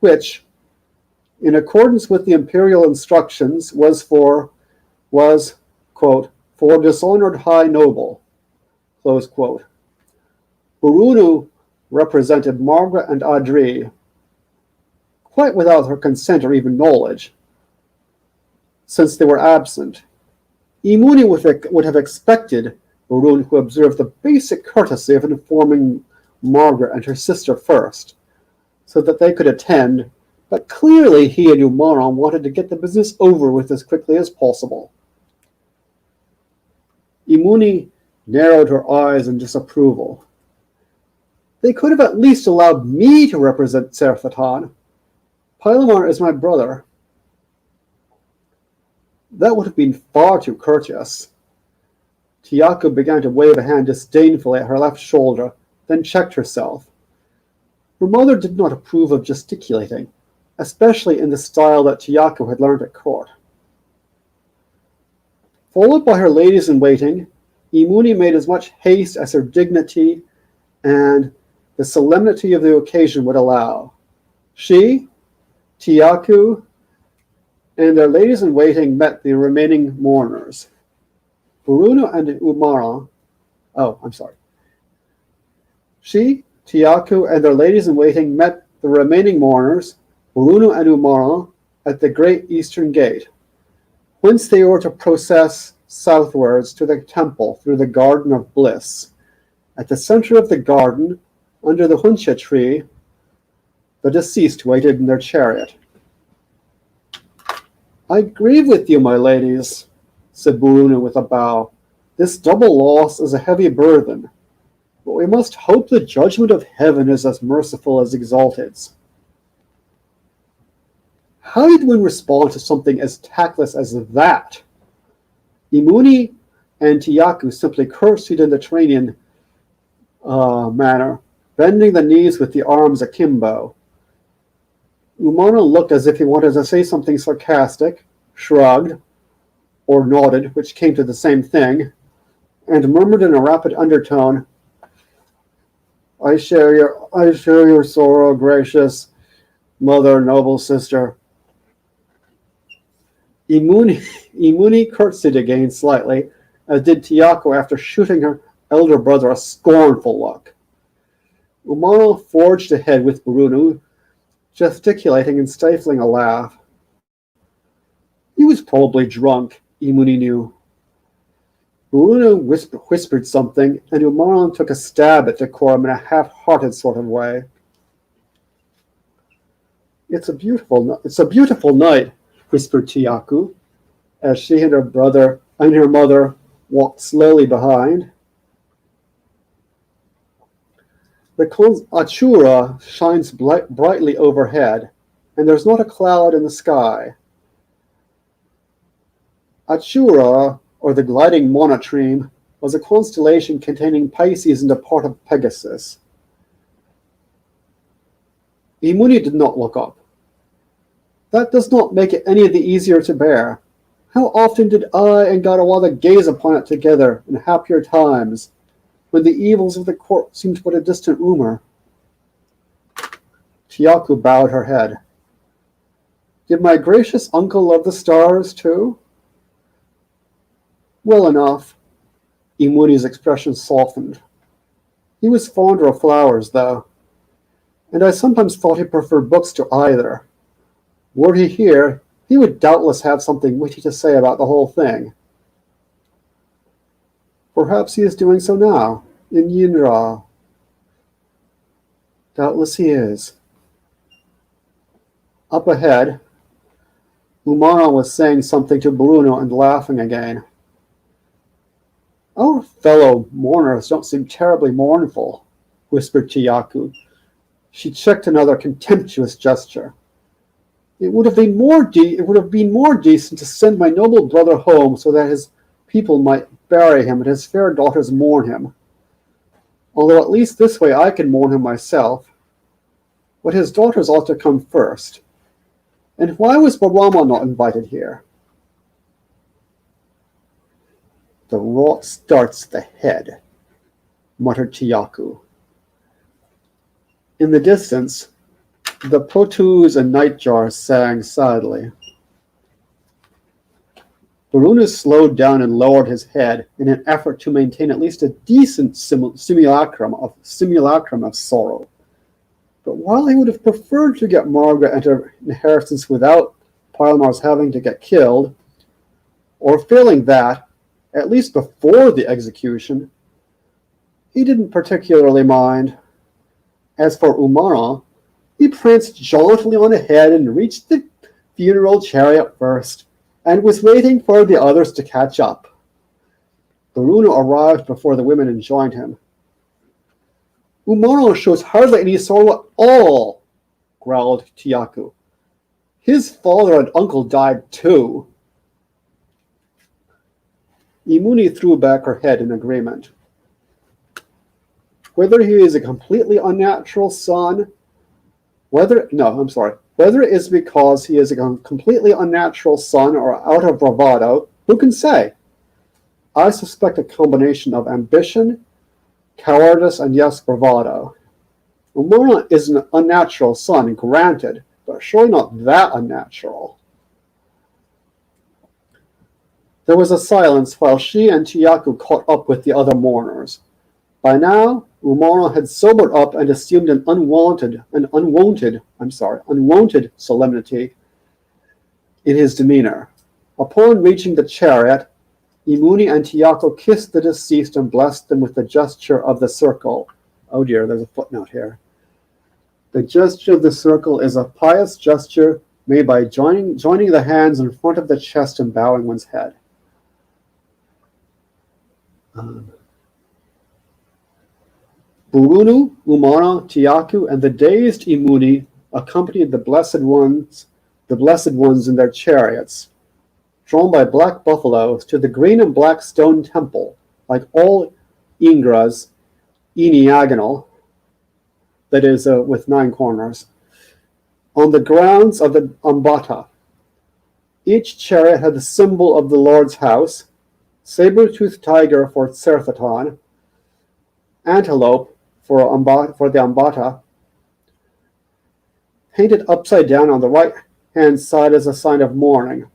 which, in accordance with the imperial instructions, was, quote, for dishonored high noble, close quote. Bruno represented Margaret and Adri, quite without her consent or even knowledge, since they were absent. Imuni would have expected Barun, who observed the basic courtesy of informing Margaret and her sister first, so that they could attend, but clearly he and Umaran wanted to get the business over with as quickly as possible. Imuni narrowed her eyes in disapproval. They could have at least allowed me to represent Serfatan. Pilamar is my brother. That would have been far too courteous. Tiyaku began to wave a hand disdainfully at her left shoulder, then checked herself. Her mother did not approve of gesticulating, especially in the style that Tiyaku had learned at court. Followed by her ladies-in-waiting, Imuni made as much haste as her dignity and the solemnity of the occasion would allow. She, Tiyaku, and their ladies-in-waiting met the remaining mourners. Bruno and Umara, She, Tiyaku, and their ladies-in-waiting met the remaining mourners, Bruno and Umara, at the great eastern gate, whence they were to process southwards to the temple through the Garden of Bliss. At the center of the garden, under the huncha tree, the deceased waited in their chariot. I grieve with you, my ladies, said Bruno with a bow. This double loss is a heavy burthen, but we must hope the judgment of heaven is as merciful as Exalted's. How did one respond to something as tactless as that? Imuni and Tiyaku simply curtsied in the Terranian manner bending the knees with the arms akimbo. Umano looked as if he wanted to say something sarcastic, shrugged, or nodded, which came to the same thing, and murmured in a rapid undertone, I share your sorrow, gracious mother, noble sister. Imuni curtsied again slightly, as did Tiyako after shooting her elder brother a scornful look. Umano forged ahead with Burunu, gesticulating and stifling a laugh. He was probably drunk, Imuni knew. Burunu whispered something, and Umano took a stab at decorum in a half-hearted sort of way. It's a beautiful night, whispered Tiyaku, as she and her brother and her mother walked slowly behind. The Achura shines brightly overhead, and there's not a cloud in the sky. Achura, or the gliding monotreme, was a constellation containing Pisces and a part of Pegasus. Imuni did not look up. That does not make it any the easier to bear. How often did I and Garawada gaze upon it together in happier times, when the evils of the court seemed but a distant rumor? Tiyaku bowed her head. Did my gracious uncle love the stars, too? Well enough. Imuni's expression softened. He was fonder of flowers, though, and I sometimes thought he preferred books to either. Were he here, he would doubtless have something witty to say about the whole thing. Perhaps he is doing so now, in Yinra. Doubtless he is. Up ahead, Umara was saying something to Bruno and laughing again. Our fellow mourners don't seem terribly mournful, whispered Chiyaku. She checked another contemptuous gesture. It would have been more decent to send my noble brother home so that his people might bury him and his fair daughters mourn him. Although at least this way I can mourn him myself. But his daughters ought to come first. And why was Barama not invited here? The rot starts the head, muttered Chiyaku. In the distance, the potus and nightjars sang sadly. Barunus slowed down and lowered his head in an effort to maintain at least a decent simulacrum of sorrow. But while he would have preferred to get Margaret and her inheritance without Pylemar's having to get killed, or failing that, at least before the execution, he didn't particularly mind. As for Umara, he pranced jauntily on ahead and reached the funeral chariot first, and was waiting for the others to catch up. Baruna arrived before the women joined him. Umara shows hardly any sorrow at all, growled Tiyaku. His father and uncle died too. Imuni threw back her head in agreement. Whether he is a completely unnatural son, whether it is because he is a completely unnatural son or out of bravado, who can say? I suspect a combination of ambition, cowardice, and yes, bravado. Umura is an unnatural son, granted, but surely not that unnatural. There was a silence while she and Chiyaku caught up with the other mourners. By now, Umara had sobered up and assumed an unwonted solemnity in his demeanor. Upon reaching the chariot, Imuni and Tiyaku kissed the deceased and blessed them with the gesture of the circle. Oh dear, there's a footnote here. The gesture of the circle is a pious gesture made by joining the hands in front of the chest and bowing one's head. Burunu, Umara, Tiyaku, and the dazed Imuni accompanied the blessed ones in their chariots, drawn by black buffaloes, to the green and black stone temple, like all Ingras, eniagonal, that is, with 9 corners, on the grounds of the Ambata. Each chariot had the symbol of the Lord's house, saber-toothed tiger for Tserthaton, antelope for the Ambata, painted upside down on the right-hand side as a sign of mourning,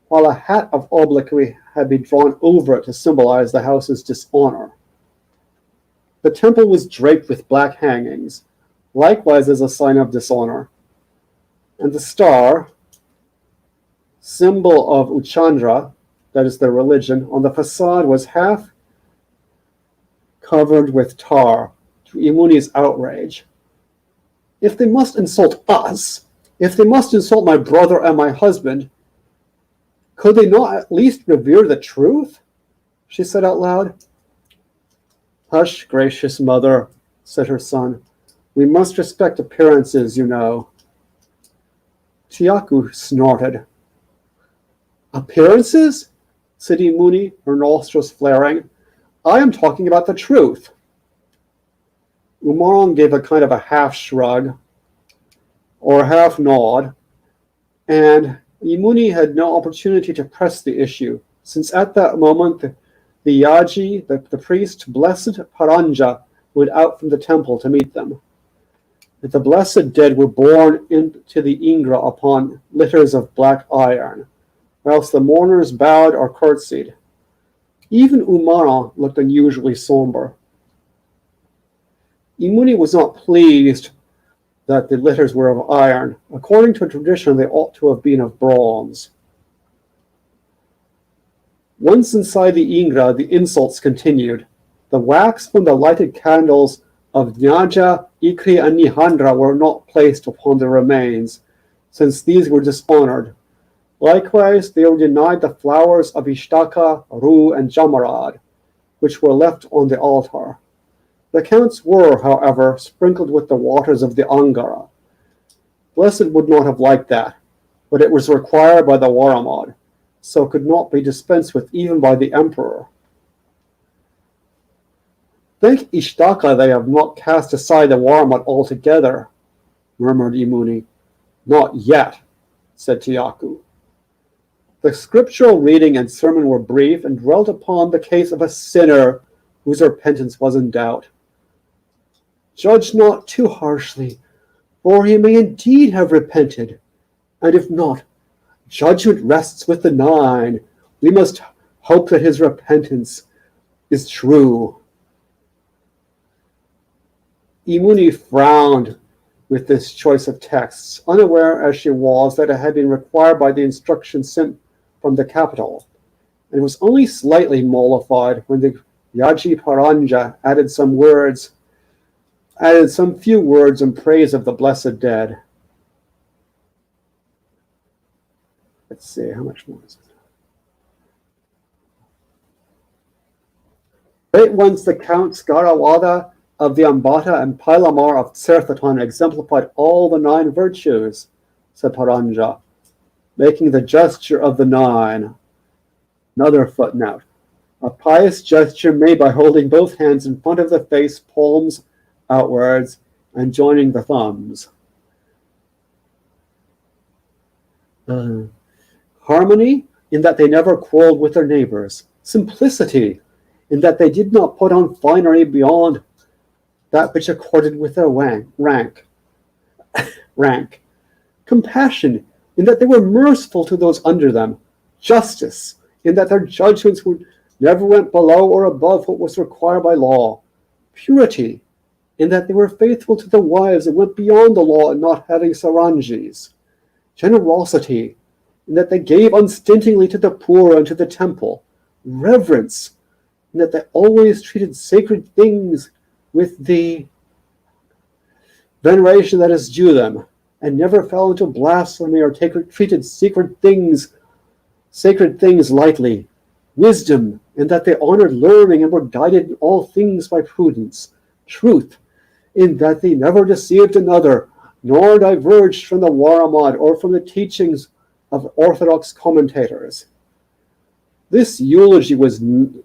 while a hat of obloquy had been drawn over it to symbolize the house's dishonor. The temple was draped with black hangings, likewise as a sign of dishonor, and the star, symbol of Uchandra, that is their religion, on the facade was half covered with tar, to Imuni's outrage. If they must insult us, if they must insult my brother and my husband, could they not at least revere the truth? She said out loud. Hush, gracious mother, said her son. We must respect appearances, you know. Tiaku snorted. Appearances? Said Imuni, her nostrils flaring. I am talking about the truth. Umaron gave a kind of a half shrug, or half nod, and Imuni had no opportunity to press the issue, since at that moment the Yaji, the priest, blessed Paranja, went out from the temple to meet them. The blessed dead were borne into the Ingra upon litters of black iron, whilst the mourners bowed or curtsied. Even Umara looked unusually somber. Imuni was not pleased that the litters were of iron. According to tradition, they ought to have been of bronze. Once inside the Ingra, the insults continued. The wax from the lighted candles of Nyaja, Ikri, and Nihandra were not placed upon the remains, since these were dishonored. Likewise, they were denied the flowers of Ishtaka, Ru, and Jamarad, which were left on the altar. The counts were, however, sprinkled with the waters of the Angara. Blessed would not have liked that, but it was required by the Waramad, so could not be dispensed with even by the emperor. Thank Ishtaka they have not cast aside the Waramad altogether, murmured Imuni. Not yet, said Tiaku. The scriptural reading and sermon were brief and dwelt upon the case of a sinner whose repentance was in doubt. Judge not too harshly, for he may indeed have repented, and if not, judgment rests with the 9. We must hope that his repentance is true. Imuni frowned with this choice of texts, unaware as she was that it had been required by the instructions sent from the capital, and was only slightly mollified when the Yaji Paranja added some few words in praise of the blessed dead. Let's see, how much more is it? Great ones the Counts Garawada of the Ambata and Pilamar of Tserthaton exemplified all the 9 virtues, said Paranja, making the gesture of the 9. Another footnote. A pious gesture made by holding both hands in front of the face, palms outwards, and joining the thumbs. Harmony, in that they never quarreled with their neighbors. Simplicity, in that they did not put on finery beyond that which accorded with their rank. Compassion, in that they were merciful to those under them. Justice, in that their judgments never went below or above what was required by law. Purity, in that they were faithful to their wives and went beyond the law in not having saranjis. Generosity, in that they gave unstintingly to the poor and to the temple. Reverence, in that they always treated sacred things with the veneration that is due them, and never fell into blasphemy or treated sacred things lightly. Wisdom, in that they honored learning and were guided in all things by prudence. Truth, in that they never deceived another, nor diverged from the Waramad or from the teachings of orthodox commentators. This eulogy was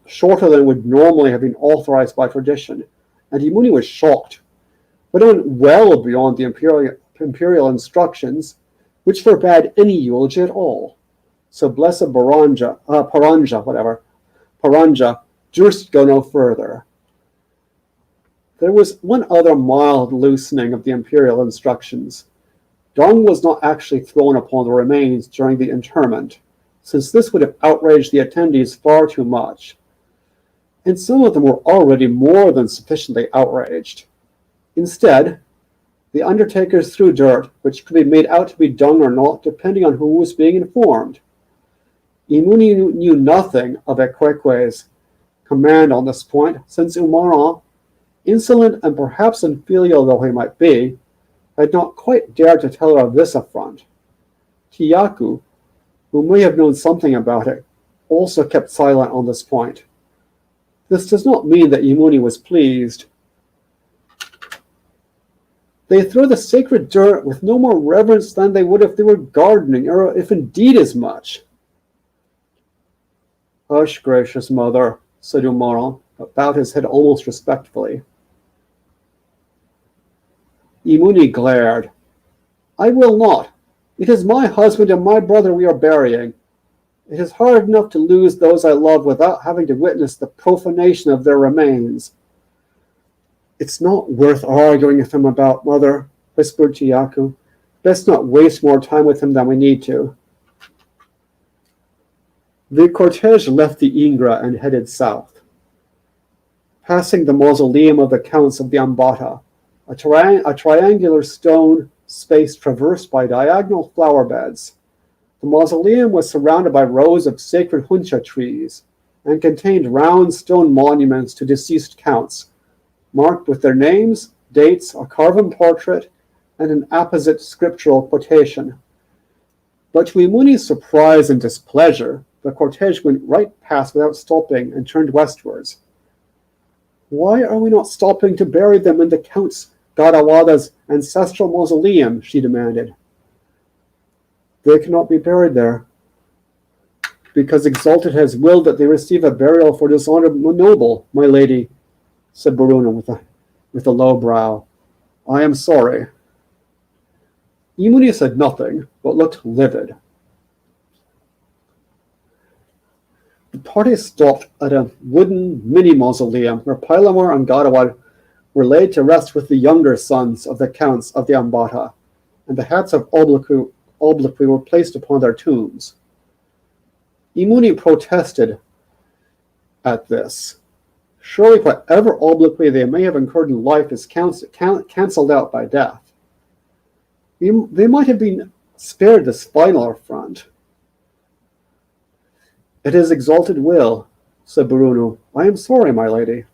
shorter than would normally have been authorized by tradition, and Imuni was shocked. but it went well beyond the imperial instructions, which forbade any eulogy at all. So blessed Paranja durst go no further. There was one other mild loosening of the imperial instructions. Dung was not actually thrown upon the remains during the interment, since this would have outraged the attendees far too much. And some of them were already more than sufficiently outraged. Instead, the undertakers threw dirt, which could be made out to be dung or not, depending on who was being informed. Imuni knew nothing of Ekwekwe's command on this point, since Umaran, insolent and perhaps unfilial though he might be, had not quite dared to tell her of this affront. Tiyaku, who may have known something about it, also kept silent on this point. This does not mean that Imuni was pleased. They throw the sacred dirt with no more reverence than they would if they were gardening, or if indeed as much. Hush, gracious mother, said Umaran, but bowed his head almost respectfully. Imuni glared. I will not. It is my husband and my brother we are burying. It is hard enough to lose those I love without having to witness the profanation of their remains. It's not worth arguing with him about, mother, whispered Tiyaku. Best not waste more time with him than we need to. The cortege left the Ingra and headed south. Passing the mausoleum of the Counts of the Ambata, a triangular stone space traversed by diagonal flower beds. The mausoleum was surrounded by rows of sacred huncha trees and contained round stone monuments to deceased counts, marked with their names, dates, a carven portrait, and an apposite scriptural quotation. But to Imuni's surprise and displeasure, the cortege went right past without stopping and turned westwards. Why are we not stopping to bury them in the Count's Gadawada's ancestral mausoleum? She demanded. They cannot be buried there, because Exalted has willed that they receive a burial for dishonored noble, my lady, said Baruna with a low brow. I am sorry. Imuni said nothing, but looked livid. The party stopped at a wooden mini-mausoleum where Pilamar and Gadawad were laid to rest with the younger sons of the Counts of the Ambata, and the hats of obloquy were placed upon their tombs. Imuni protested at this. Surely whatever obloquy they may have incurred in life is cancelled out by death. They might have been spared this final affront. It is Exalted will, said Barunu. I am sorry, my lady.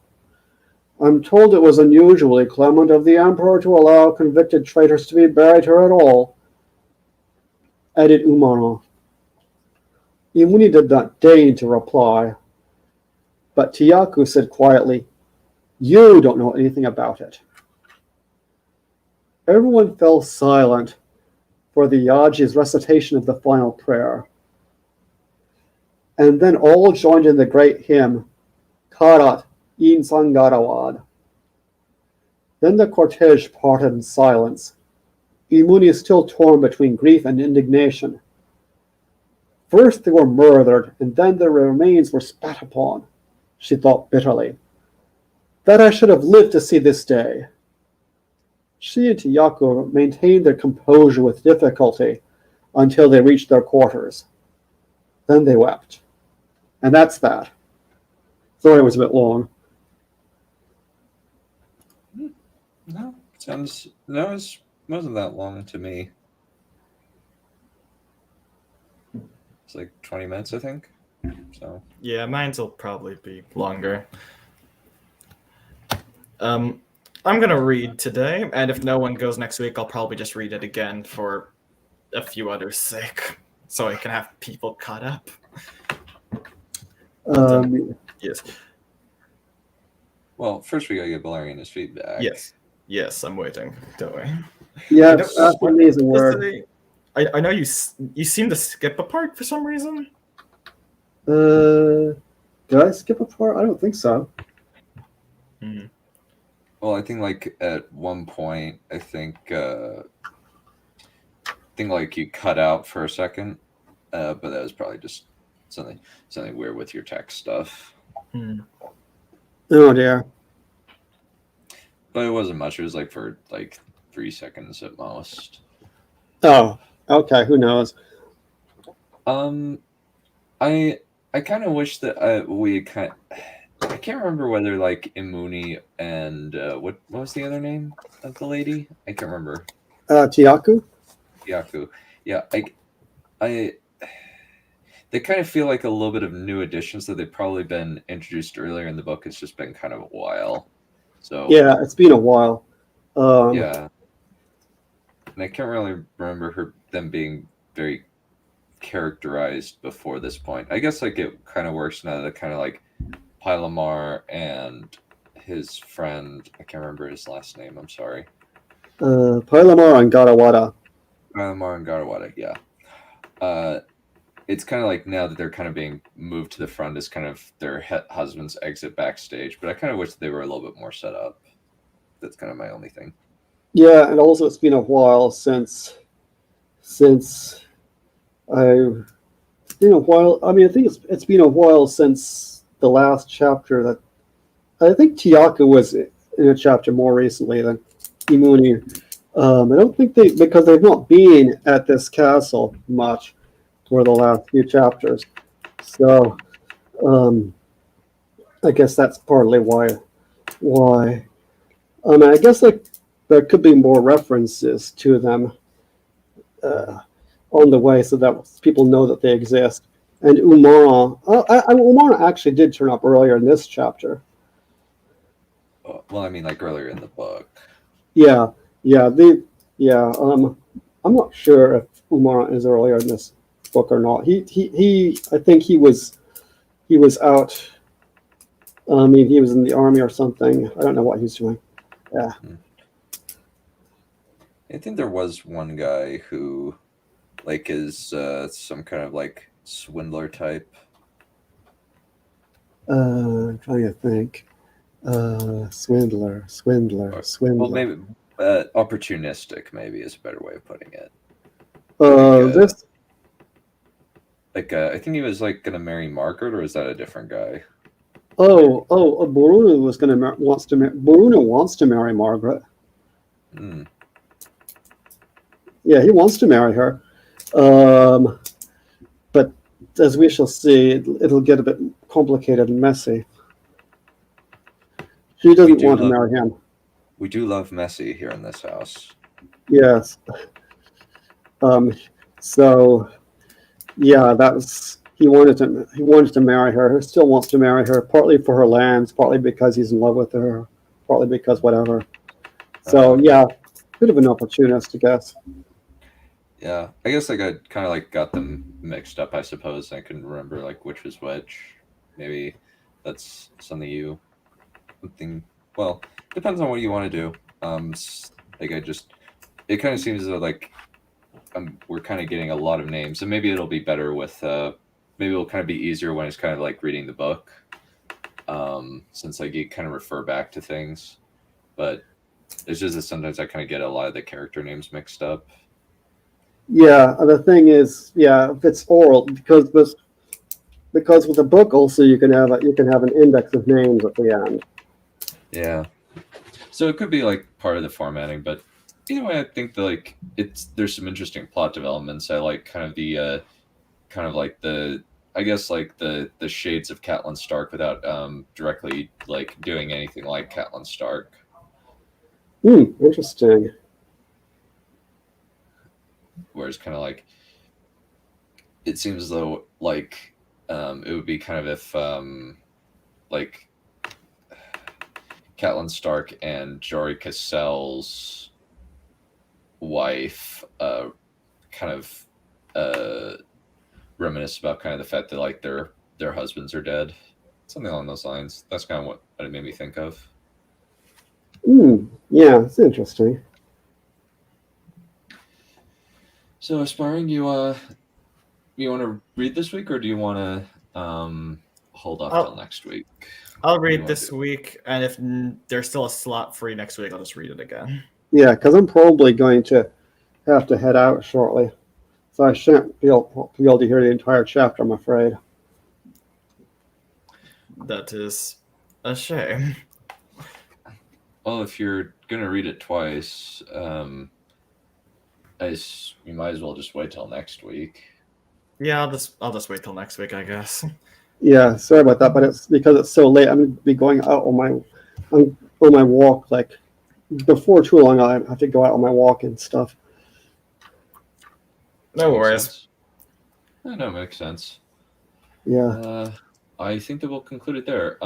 I'm told it was unusually clement of the Emperor to allow convicted traitors to be buried here at all, added Umaran. Imuni did not deign to reply, but Tiyaku said quietly, You don't know anything about it. Everyone fell silent for the Yaji's recitation of the final prayer. And then all joined in the great hymn, Karat in Sangarawad. Then the cortege parted in silence. Imuni is still torn between grief and indignation. First they were murdered, and then their remains were spat upon, she thought bitterly. That I should have lived to see this day. She and Tiyaku maintained their composure with difficulty until they reached their quarters. Then they wept. And that's that. Sorry it was a bit long. No, it wasn't that long to me. It's like 20 minutes, I think. So yeah, mine will probably be longer. I'm gonna read today, and if no one goes next week, I'll probably just read it again for a few others' sake, so I can have people caught up. Yes. Well, first we gotta get Balerion his feedback. Yes, I'm waiting. Don't worry. Yeah, that's an amazing word. I know you seem to skip a part for some reason. Did I skip a part? I don't think so. Well, I think like at one point, I think like you cut out for a second, but that was probably just something weird with your text stuff. Oh dear. But it wasn't much. It was like for like 3 seconds at most. Oh, okay. Who knows? I kind of wish that we kind. I can't remember whether like Imuni and what was the other name of the lady? I can't remember. Tiaku? Yaku. Yeah, I they kind of feel like a little bit of new additions that they've probably been introduced earlier in the book. It's just been kind of a while. So Yeah, it's been a while. yeah. And I can't really remember them being very characterized before this point. I guess like it kind of works now that kind of like Pylamar and his friend, I can't remember his last name, I'm sorry. Pylamar and Garawada. Pylamar and Garawada, yeah. It's kind of like now that they're kind of being moved to the front as kind of their husbands exit backstage, but I kind of wish they were a little bit more set up. That's kind of my only thing. Yeah, and also it's been a while since it's been a while. I mean, I think it's been a while since the last chapter that I think Tiaku was in a chapter more recently than Imuni. I don't think because they've not been at this castle much for the last few chapters. So I guess that's partly why. I guess like there could be more references to them on the way so that people know that they exist. And Umara, Umara actually did turn up earlier in this chapter. Well, I mean, like earlier in the book. Yeah. I'm not sure if Umara is earlier in this book or not. He I think he was out. I mean, he was in the army or something. I don't know what he's doing. Yeah. I think there was one guy who, like, is some kind of like swindler type. I'm trying to think. Swindler. Well, maybe opportunistic. Maybe is a better way of putting it. This. Like, I think he was like gonna marry Margaret, or is that a different guy? Bruno wants to marry Margaret. Hmm. Yeah, he wants to marry her. But as we shall see, it'll get a bit complicated and messy. She doesn't want to marry him. We do love messy here in this house. Yes. So, yeah, he wanted to marry her. He still wants to marry her, partly for her lands, partly because he's in love with her, partly because whatever. So, yeah, bit of an opportunist, I guess. Yeah, I guess like I kind of like got them mixed up. I suppose I couldn't remember like which was which. Maybe that's something you think. Well, depends on what you want to do. Like it kind of seems as though like we're kind of getting a lot of names, and maybe it'll be better with. Maybe it'll kind of be easier when it's kind of like reading the book, since like you kind of refer back to things. But it's just that sometimes I kind of get a lot of the character names mixed up. Yeah, the thing is, if it's oral, because with the book also you can have an index of names at the end. Yeah, so it could be like part of the formatting, but either way, I think that like there's some interesting plot developments. I like kind of the I guess like the shades of Catelyn Stark without directly like doing anything like Catelyn Stark. Interesting. Whereas kind of like it seems as though like it would be kind of if like Catelyn Stark and Jory Cassell's wife kind of reminisce about kind of the fact that like their husbands are dead, something along those lines. That's kind of what it made me think of. Yeah, it's interesting. So, Aspiring, you want to read this week, or do you want to hold off till next week. I'll read this week, and if there's still a slot free next week, I'll just read it again. Yeah, because I'm probably going to have to head out shortly, so I shouldn't be able to hear the entire chapter, I'm afraid. That is a shame. Well, if you're gonna read it twice, you might as well just wait till next week. Yeah, I'll just wait till next week, I guess. Yeah, sorry about that, but it's because it's so late. I'm going to be going out on my walk. Like before too long, I have to go out on my walk and stuff. No worries. No, makes sense. Yeah. I think that we'll conclude it there.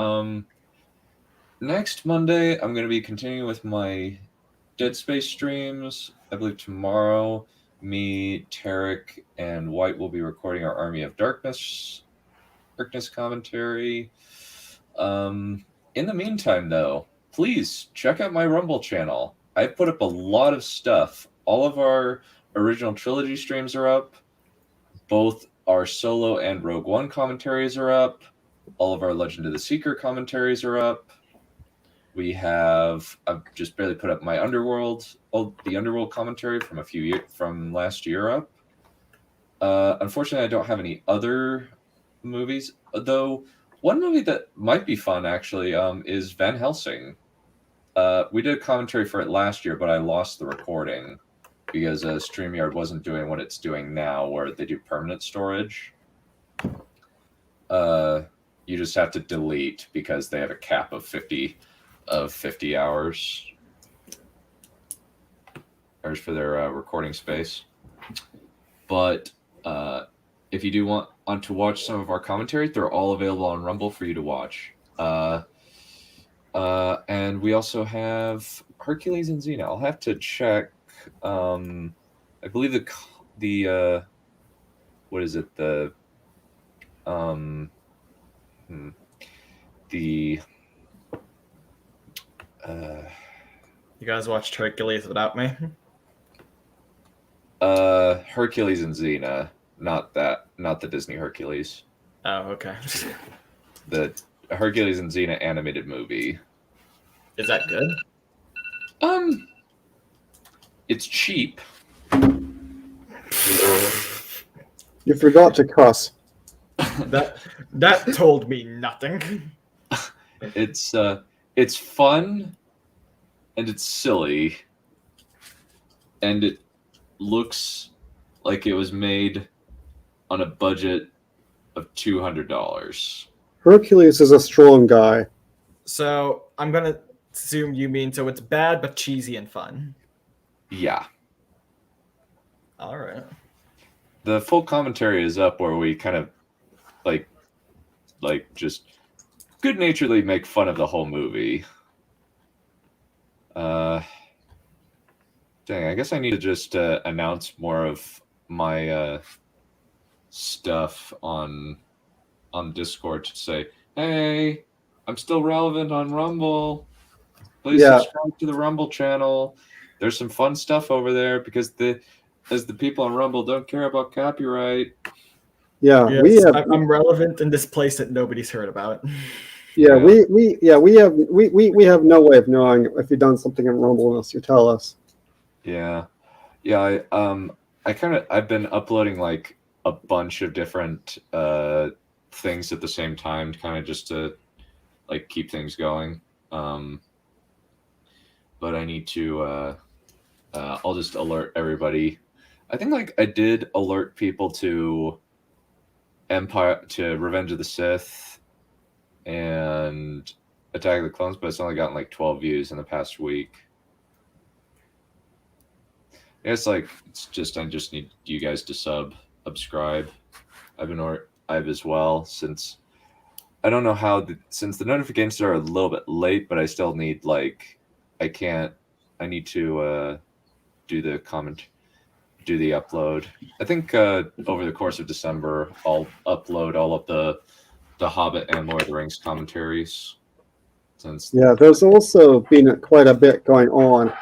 Next Monday, I'm going to be continuing with my Dead Space streams. I believe tomorrow, me, Tarek, and White will be recording our Army of Darkness commentary. In the meantime, though, please check out my Rumble channel. I put up a lot of stuff. All of our original trilogy streams are up. Both our Solo and Rogue One commentaries are up. All of our Legend of the Seeker commentaries are up. I've just barely put up my the Underworld commentary from last year up. Unfortunately, I don't have any other movies, though. One movie that might be fun actually is Van Helsing. We did a commentary for it last year, but I lost the recording because StreamYard wasn't doing what it's doing now, where they do permanent storage. You just have to delete because they have a cap of 50 hours for their recording space. But if you do want to watch some of our commentary, they're all available on Rumble for you to watch. And we also have Hercules and Xena. I'll have to check. I believe the what is it? You guys watched Hercules without me? Hercules and Xena, not the Disney Hercules. Oh, okay. The Hercules and Xena animated movie. Is that good? It's cheap. You forgot to cuss. That told me nothing. It's fun and it's silly and it looks like it was made on a budget of $200. Hercules is a strong guy. So I'm gonna assume you mean so it's bad but cheesy and fun. Yeah. All right. The full commentary is up where we kind of like just good-naturedly make fun of the whole movie. Dang, I guess I need to just announce more of my stuff on Discord to say, hey, I'm still relevant on Rumble. Please subscribe to the Rumble channel. There's some fun stuff over there because the people on Rumble don't care about copyright. Yeah, yes, I'm relevant in this place that nobody's heard about. Yeah, we have no way of knowing if you've done something in Rumble unless you tell us. Yeah. I've been uploading like a bunch of different things at the same time, kind of just to like keep things going. But I need to. I'll just alert everybody. I think like I did alert people to Revenge of the Sith and Attack of the Clones, but it's only gotten like 12 views in the past week. I just need you guys to subscribe. I've as well, since I don't know how since the notifications are a little bit late, but I still need I need to do the upload. I think over the course of December I'll upload all of the Hobbit and Lord of the Rings commentaries. There's also been quite a bit going on.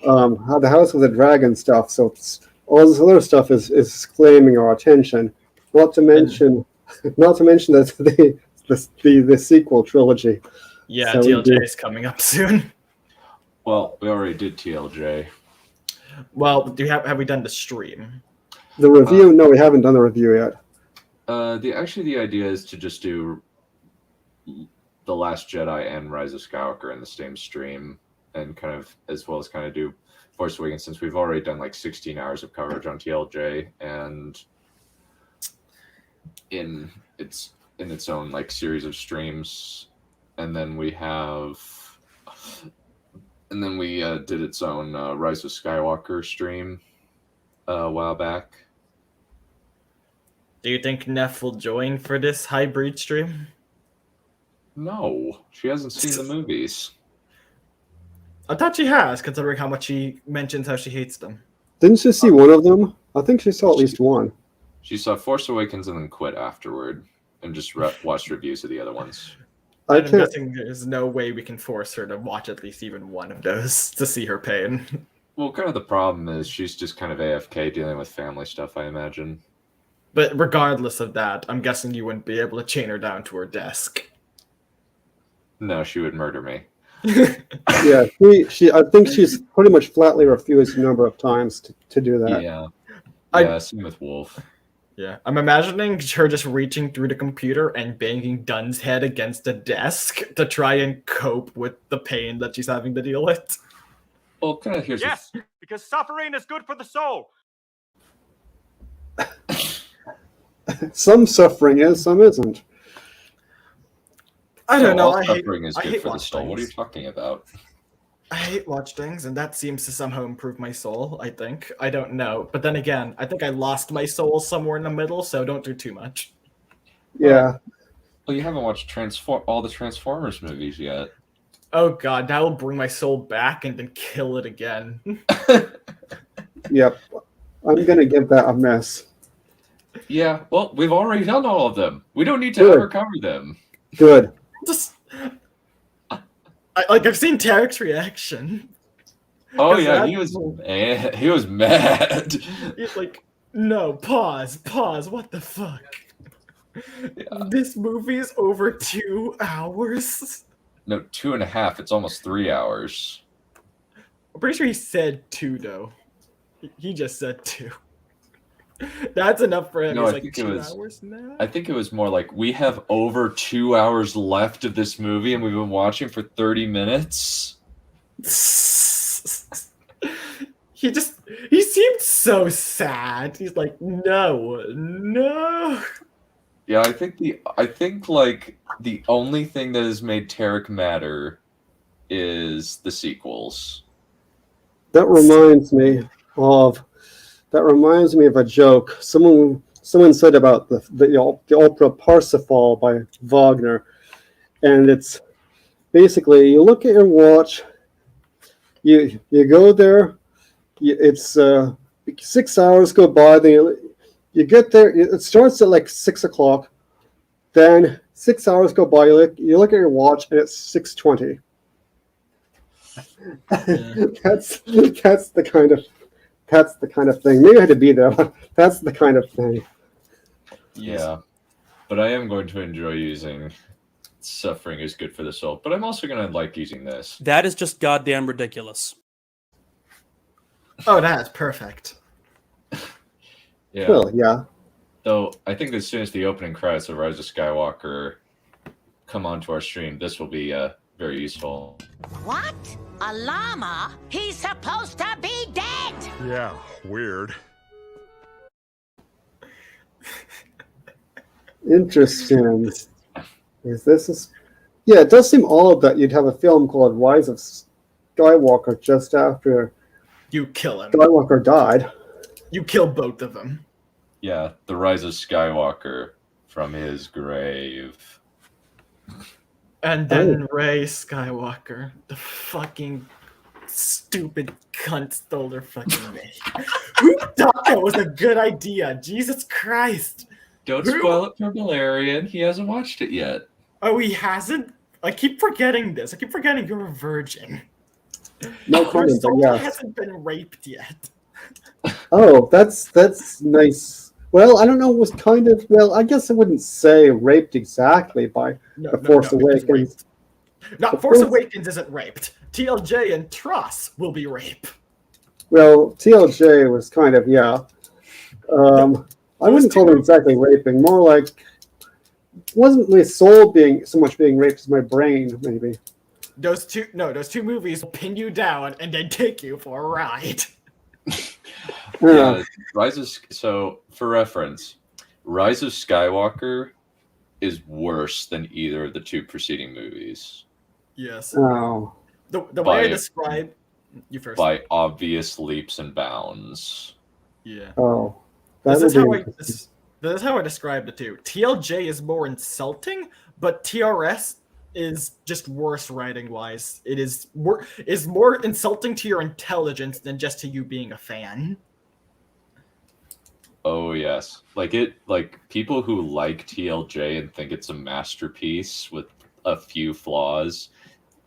The House of the Dragon stuff, so all this other stuff is claiming our attention. Not to mention that the sequel trilogy. Yeah, So we TLJ do- is coming up soon. Well, we already did TLJ. Well, have we done the stream? The review? No, we haven't done the review yet. The idea is to just do The Last Jedi and Rise of Skywalker in the same stream, and kind of as well as kind of do Force Awakens, since we've already done like 16 hours of coverage on TLJ, and in its own like series of streams, and then we did its own Rise of Skywalker stream a while back. Do you think Neff will join for this hybrid stream? No, she hasn't seen the movies. I thought she has, considering how much she mentions how she hates them. Didn't she see one of them? I think she saw at least one. She saw Force Awakens and then quit afterward, and just watched reviews of the other ones. I I'm can't. guessing there's no way we can force her to watch at least even one of those to see her pain. Well, kind of the problem is she's just kind of AFK dealing with family stuff, I imagine. But regardless of that, I'm guessing you wouldn't be able to chain her down to her desk. No, she would murder me. Yeah, I think she's pretty much flatly refused a number of times to do that. Yeah, same with Wolf. Yeah, I'm imagining her just reaching through the computer and banging Dunn's head against the desk to try and cope with the pain that she's having to deal with. Well, kind of here's Yes, because suffering is good for the soul. Some suffering is, some isn't. I don't know. All I hate, suffering is I good hate for the watch soul. What are you things. talking about? I hate watch things, and that seems to somehow improve my soul, I think. I don't know. But then again, I think I lost my soul somewhere in the middle, so don't do too much. Yeah. Well, you haven't watched all the Transformers movies yet. Oh god, that will bring my soul back and then kill it again. Yep. I'm gonna give that a miss. Yeah, well, we've already done all of them. We don't need to Good. ever cover them. Good. Just... I've seen Tarek's reaction. Oh 'Cause yeah, that- he was mad. He's like, no, pause, what the fuck? Yeah. This movie is over 2 hours. No, 2.5. It's almost 3 hours. I'm pretty sure he said 2 though. He just said 2. That's enough for him. No, He's I like, think it 2 was- hours now? I think it was more like we have over 2 hours left of this movie, and we've been watching for 30 minutes. He seemed so sad. He's like, no. Yeah, I think like the only thing that has made Tarek matter is the sequels. That reminds me of a joke. Someone said about the opera Parsifal by Wagner, and it's basically you look at your watch, you go there, it's 6 hours go by, then you get there. It starts at like 6 o'clock, then 6 hours go by. You look at your watch, and it's 6:20. That's the kind of thing. Maybe I had to be there, but that's the kind of thing. Yeah, but I am going to enjoy using suffering is good for the soul. But I'm also going to like using this. That is just goddamn ridiculous. Oh, that's perfect. Yeah. Well, yeah. Though I think as soon as the opening credits of Rise of Skywalker come onto our stream, this will be very useful. What? A llama? He's supposed to be dead! Yeah, weird. Interesting. Yeah, it does seem odd that you'd have a film called Rise of Skywalker just after You kill him. Skywalker died. You kill both of them. Yeah, the Rise of Skywalker from his grave. And then Rey Skywalker, the fucking stupid cunt, stole her fucking name. Who thought that was a good idea? Jesus Christ. Don't spoil it for Balerion. He hasn't watched it yet. Oh, he hasn't? I keep forgetting this. I keep forgetting you're a virgin. No Your comment, but soul yeah. hasn't been raped yet. Oh, that's nice. Well, I don't know. It was kind of well. I guess I wouldn't say raped exactly by the Force Awakens. No, Force Awakens isn't raped. TLJ and Tross will be rape. Well, TLJ was kind of I wouldn't call it exactly raping. More like wasn't my soul being so much being raped as my brain, maybe. Those two movies will pin you down and then take you for a ride. Yeah, so for reference, Rise of Skywalker is worse than either of the two preceding movies. Yes. Oh. The way I describe you first. By obvious leaps and bounds. Yeah. Oh. This is how I describe the two. TLJ is more insulting, but TRS is just worse writing wise. It is more insulting to your intelligence than just to you being a fan. Oh yes. Like people who like TLJ and think it's a masterpiece with a few flaws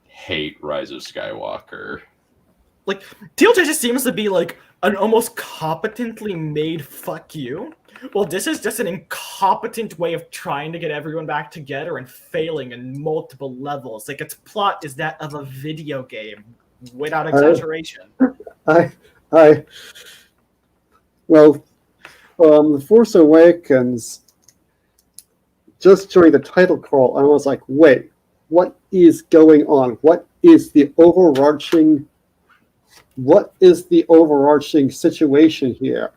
hate Rise of Skywalker. Like TLJ just seems to be like an almost competently made fuck you. Well, this is just an incompetent way of trying to get everyone back together and failing in multiple levels. Like its plot is that of a video game, without exaggeration. The Force Awakens, just during the title crawl, I was like, wait, what is going on? What is the overarching situation here?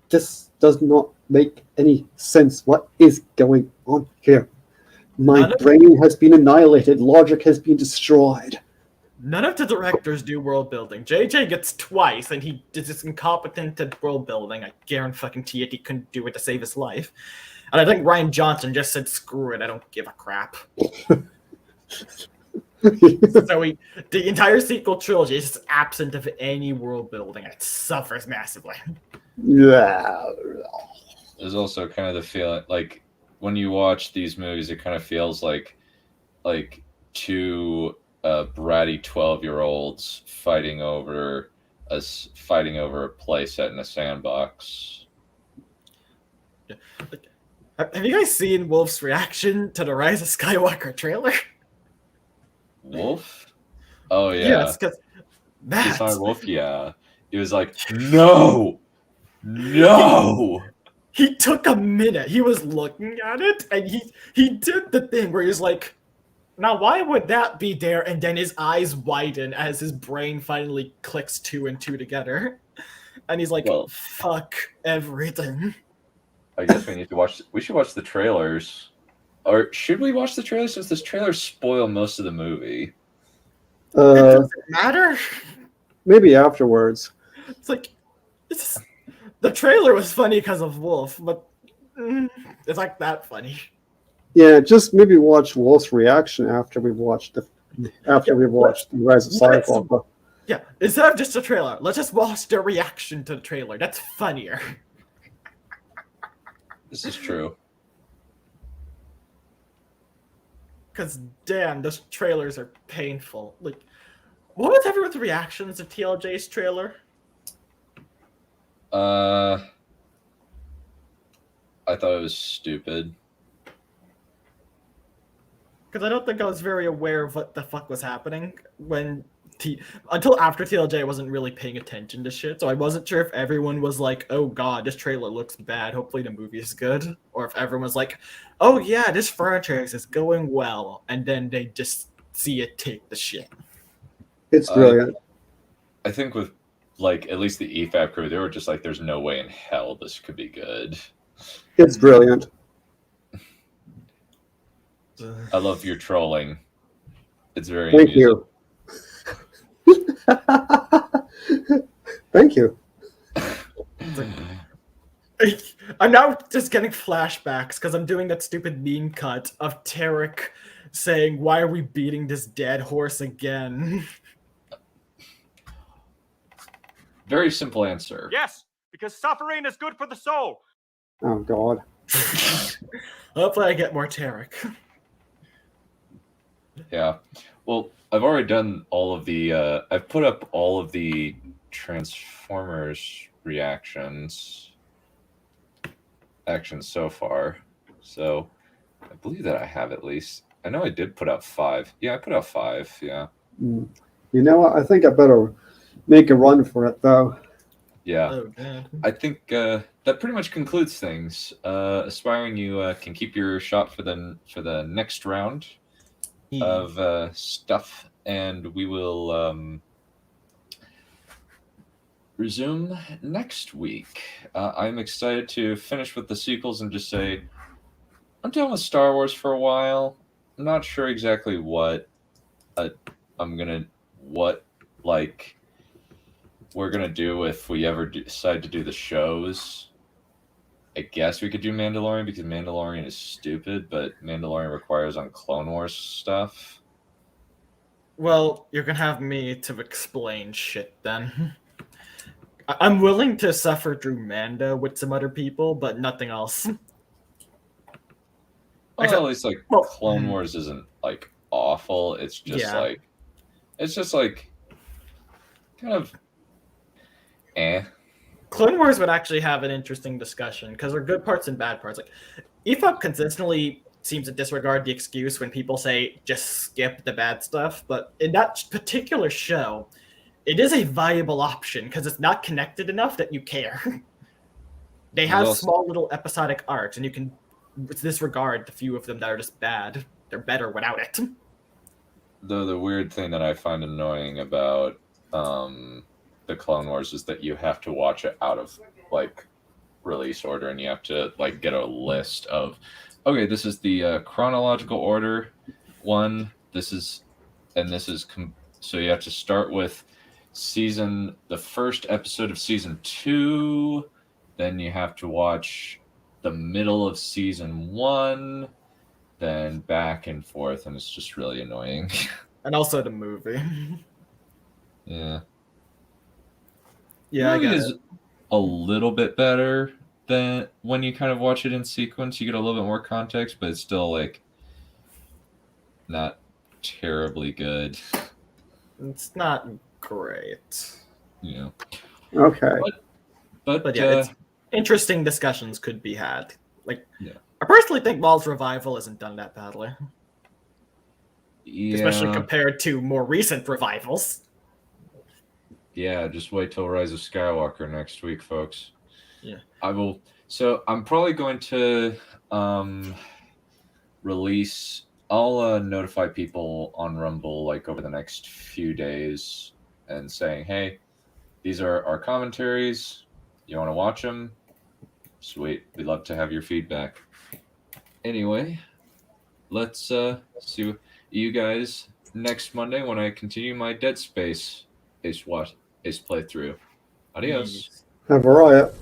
This does not make any sense. What is going on here? My brain has been annihilated. Logic has been destroyed. None of the directors do world building. JJ gets twice, and he is just incompetent at world building. I guarantee it he couldn't do it to save his life. And I think Rian Johnson just said, screw it, I don't give a crap. So the entire sequel trilogy is just absent of any world building, and it suffers massively. Yeah. There's also kind of the feeling, like, when you watch these movies, it kind of feels like two bratty 12-year-olds fighting over a playset in a sandbox. Yeah. Have you guys seen Wolf's reaction to the Rise of Skywalker trailer? Wolf? Oh yeah. Yes, because He's not Wolf. Yeah, he was like, no. He took a minute. He was looking at it, and he did the thing where he's like, now why would that be there? And then his eyes widen as his brain finally clicks 2 and 2 together, and he's like, well, fuck everything. I guess we should watch the trailers. Or should we watch the trailers, since this trailers spoil most of the movie? It doesn't matter. Maybe afterwards. It's like, the trailer was funny because of Wolf, but it's like that funny. Yeah, just maybe watch Wolf's reaction after we've watched the Rise of Skywalker. Yeah, instead of just a trailer, let's just watch their reaction to the trailer. That's funnier. This is true. Because damn, those trailers are painful. Like, what was everyone's reactions to TLJ's trailer? I thought it was stupid. Because I don't think I was very aware of what the fuck was happening until after TLJ. I wasn't really paying attention to shit, so I wasn't sure if everyone was like, "Oh god, this trailer looks bad. Hopefully the movie is good," or if everyone was like, "Oh yeah, this franchise is going well," and then they just see it take the shit. It's brilliant. I think with at least the EFAB crew, they were just like, "There's no way in hell this could be good." It's brilliant. I love your trolling. It's very Thank amusing. You. Thank you. I'm now just getting flashbacks because I'm doing that stupid meme cut of Tarek saying, "Why are we beating this dead horse again?" Very simple answer. Yes, because suffering is good for the soul. Oh god. Hopefully I get more Tarek. Yeah. Well, I've already done all of the I've put up all of the Transformers reactions. actions so far. So I believe that I have at least. I know I did put out 5. Yeah, I put out 5. Yeah. You know what? I think I better make a run for it, though. Yeah. Oh, God. I think that pretty much concludes things. Aspiring, you can keep your shot for the next round of stuff, and we will resume next week. I'm excited to finish with the sequels and just say I'm done with Star Wars for a while. I'm not sure exactly what we're gonna do if we ever decide to do the shows. I guess we could do Mandalorian because Mandalorian is stupid, but Mandalorian requires on Clone Wars stuff. Well, you're gonna have me to explain shit then. I'm willing to suffer through Mando with some other people, but nothing else. Well, Except- at least like well, Clone Wars isn't like awful. It's just Yeah. like kind of Clone Wars would actually have an interesting discussion because there are good parts and bad parts. Like, EFUB consistently seems to disregard the excuse when people say just skip the bad stuff, but in that particular show, it is a viable option because it's not connected enough that you care. They have small little episodic arcs, and you can disregard the few of them that are just bad. They're better without it. Though the weird thing that I find annoying about the Clone Wars is that you have to watch it out of like release order, and you have to like get a list of, okay, this is the chronological order one. So you have to start with the first episode of season 2. Then you have to watch the middle of season 1. Then back and forth, and it's just really annoying. And also the movie. Yeah. Yeah, the movie is a little bit better than when you kind of watch it in sequence. You get a little bit more context, but it's still like not terribly good. It's not great. Yeah. Okay. But yeah, it's interesting discussions could be had. Like, yeah. I personally think Maul's revival isn't done that badly. Yeah. Especially compared to more recent revivals. Yeah, just wait till Rise of Skywalker next week, folks. Yeah. I will. So I'm probably going to release. I'll notify people on Rumble like over the next few days and saying, hey, these are our commentaries. You want to watch them? Sweet. We'd love to have your feedback. Anyway, let's see you guys next Monday when I continue my Dead Space Ace playthrough. Adios. Have a riot.